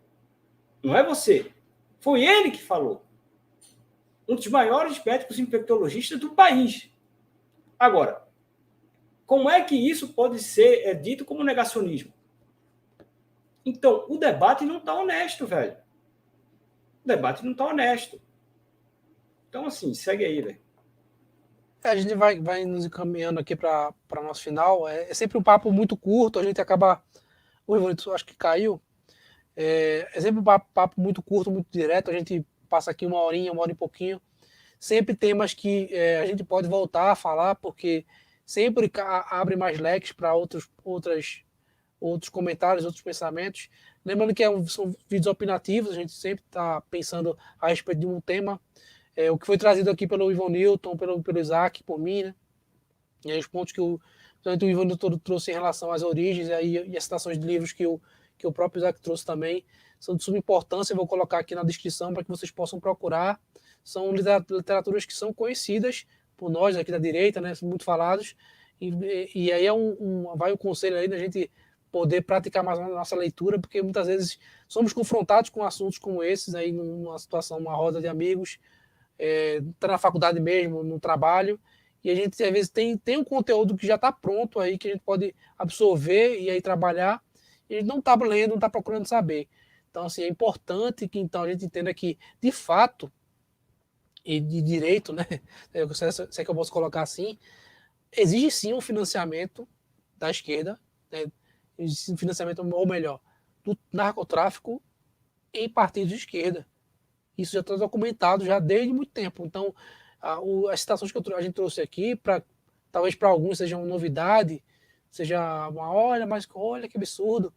não é você, foi ele que falou. Um dos maiores médicos infectologistas do país. Agora, como é que isso pode ser dito como negacionismo? Então, o debate não está honesto, velho. O debate não está honesto. Então, assim, segue aí, velho. A gente vai nos encaminhando aqui para o nosso final. É sempre um papo muito curto, a gente acaba... O Ivanildo, acho que caiu. É sempre um papo muito curto, muito direto. A gente passa aqui uma hora e pouquinho. Sempre temas que a gente pode voltar a falar, porque sempre abre mais leques para outros comentários, outros pensamentos. Lembrando que são vídeos opinativos, a gente sempre está pensando a respeito de um tema. O que foi trazido aqui pelo Ivan Newton, pelo Isaac, por mim, né? E aí os pontos que o Ivan Newton trouxe em relação às origens e as citações de livros que o próprio Isaac trouxe também são de suma importância. Eu vou colocar aqui na descrição para que vocês possam procurar. São literaturas que são conhecidas por nós aqui da direita, né? São muito falados. E aí vai o conselho aí da gente poder praticar mais a nossa leitura, porque muitas vezes somos confrontados com assuntos como esses aí numa situação, uma roda de amigos, tá na faculdade mesmo, no trabalho, e a gente às vezes tem um conteúdo que já está pronto aí, que a gente pode absorver e aí trabalhar, e a gente não está lendo, não está procurando saber. Então, assim, é importante que então a gente entenda que, de fato, e de direito, né, se é que eu posso colocar assim, exige sim um financiamento da esquerda, né, existe um financiamento, ou melhor, do narcotráfico em partidos de esquerda. Isso já está documentado já desde muito tempo. Então, as citações que a gente trouxe aqui, talvez para alguns seja uma novidade, seja mas olha que absurdo.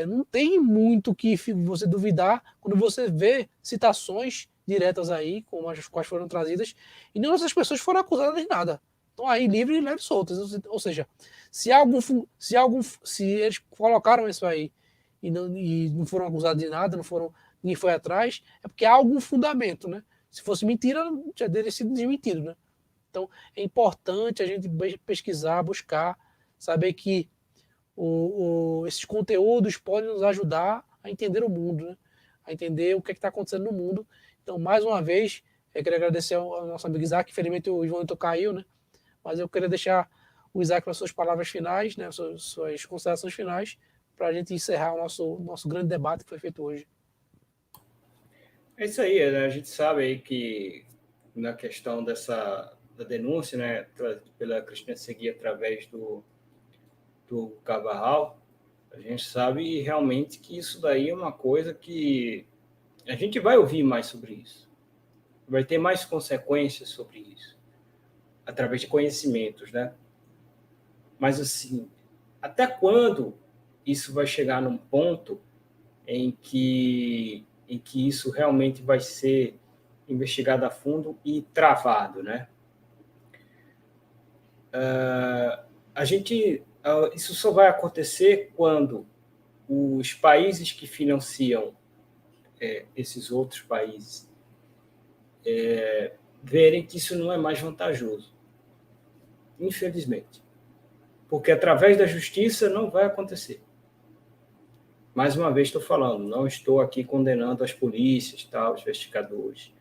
Não tem muito que você duvidar quando você vê citações diretas aí, como as quais foram trazidas, e nenhuma dessas pessoas foram acusadas de nada. Estão aí livres e leves soltas. Ou seja, se eles colocaram isso aí e não foram acusados de nada, ninguém foi atrás, é porque há algum fundamento, né? Se fosse mentira, já teria sido desmentido, né? Então, é importante a gente pesquisar, buscar, saber que esses conteúdos podem nos ajudar a entender o mundo, né? A entender o que está acontecendo no mundo. Então, mais uma vez, eu queria agradecer ao nosso amigo Isaac, infelizmente o Ivan caiu, né? Mas eu queria deixar o Isaac para suas palavras finais, né? Suas considerações finais, para a gente encerrar o nosso grande debate que foi feito hoje. É isso aí, né? A gente sabe aí que na questão da denúncia, né, pela Cristina Segui através do Carvajal, a gente sabe realmente que isso daí é uma coisa que a gente vai ouvir mais sobre isso. Vai ter mais consequências sobre isso, através de conhecimentos, né? Mas, assim, até quando isso vai chegar num ponto em que isso realmente vai ser investigado a fundo e travado, né? Isso só vai acontecer quando os países que financiam esses outros países verem que isso não é mais vantajoso, infelizmente, porque através da justiça não vai acontecer. Mais uma vez estou falando, não estou aqui condenando as polícias, os investigadores,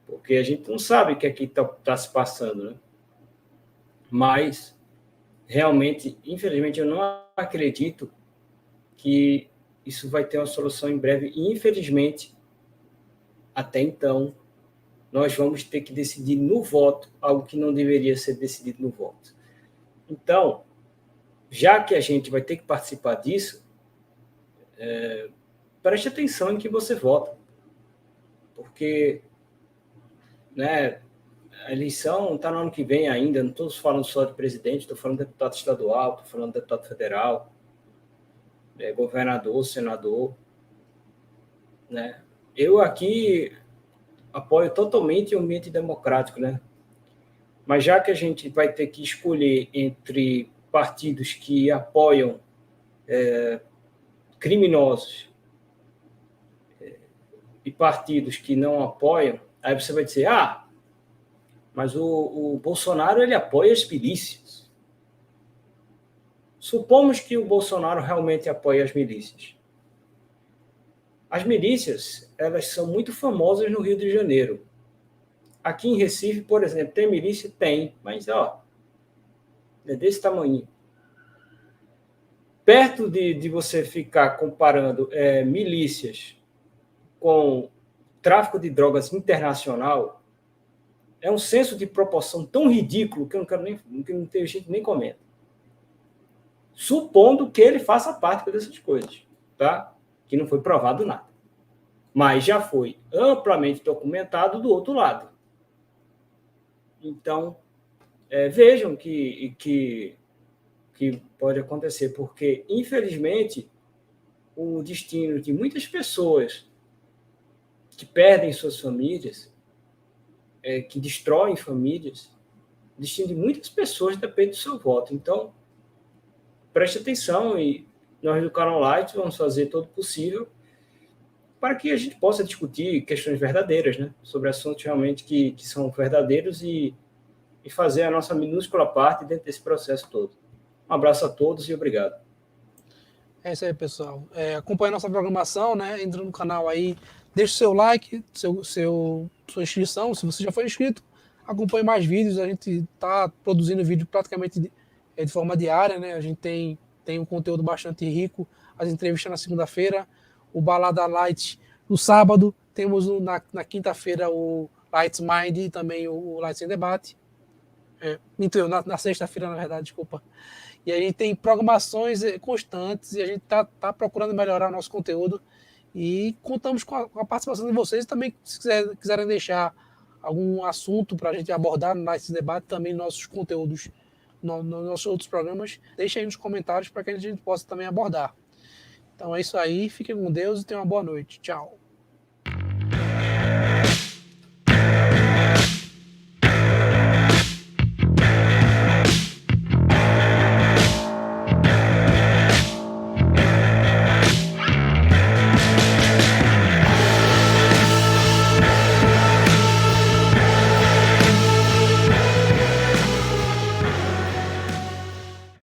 porque a gente não sabe o que aqui está se passando, né? Mas, realmente, infelizmente, eu não acredito que isso vai ter uma solução em breve. E, infelizmente, até então, nós vamos ter que decidir no voto algo que não deveria ser decidido no voto. Então, já que a gente vai ter que participar disso, preste atenção em que você vota, porque, né, a eleição está no ano que vem ainda, não estou falando só de presidente, estou falando de deputado estadual, estou falando de deputado federal, governador, senador, né? Eu aqui apoio totalmente o ambiente democrático, né? Mas já que a gente vai ter que escolher entre partidos que apoiam criminosos e partidos que não apoiam, aí você vai dizer, mas o Bolsonaro ele apoia as milícias. Supomos que o Bolsonaro realmente apoia as milícias. As milícias, elas são muito famosas no Rio de Janeiro. Aqui em Recife, por exemplo, tem milícia? Tem, mas é desse tamanho. Perto de você ficar comparando milícias com tráfico de drogas internacional, é um senso de proporção tão ridículo que eu não tenho gente nem comenta. Supondo que ele faça parte dessas coisas, tá? Que não foi provado nada. Mas já foi amplamente documentado do outro lado. Então, vejam que pode acontecer, porque, infelizmente, o destino de muitas pessoas que perdem suas famílias, que destroem famílias, o destino de muitas pessoas depende do seu voto. Então, preste atenção e nós do Canal Light vamos fazer todo o possível para que a gente possa discutir questões verdadeiras, né? Sobre assuntos realmente que são verdadeiros e fazer a nossa minúscula parte dentro desse processo todo. Um abraço a todos e obrigado. É isso aí, pessoal. Acompanhe nossa programação, né? Entra no canal aí, deixa o seu like, sua inscrição. Se você já foi inscrito, acompanhe mais vídeos. A gente está produzindo vídeo praticamente de forma diária, né? A gente tem um conteúdo bastante rico. As entrevistas na segunda-feira, o Balada Light no sábado, temos na quinta-feira o Lights Mind e também o Lights em Debate. Na sexta-feira, na verdade, desculpa. E a gente tem programações constantes e a gente tá procurando melhorar o nosso conteúdo e contamos com a participação de vocês. Também, se quiserem deixar algum assunto para a gente abordar nesse debate, também nossos conteúdos, nos nossos outros programas, deixem aí nos comentários para que a gente possa também abordar. Então é isso aí, fiquem com Deus e tenham uma boa noite. Tchau.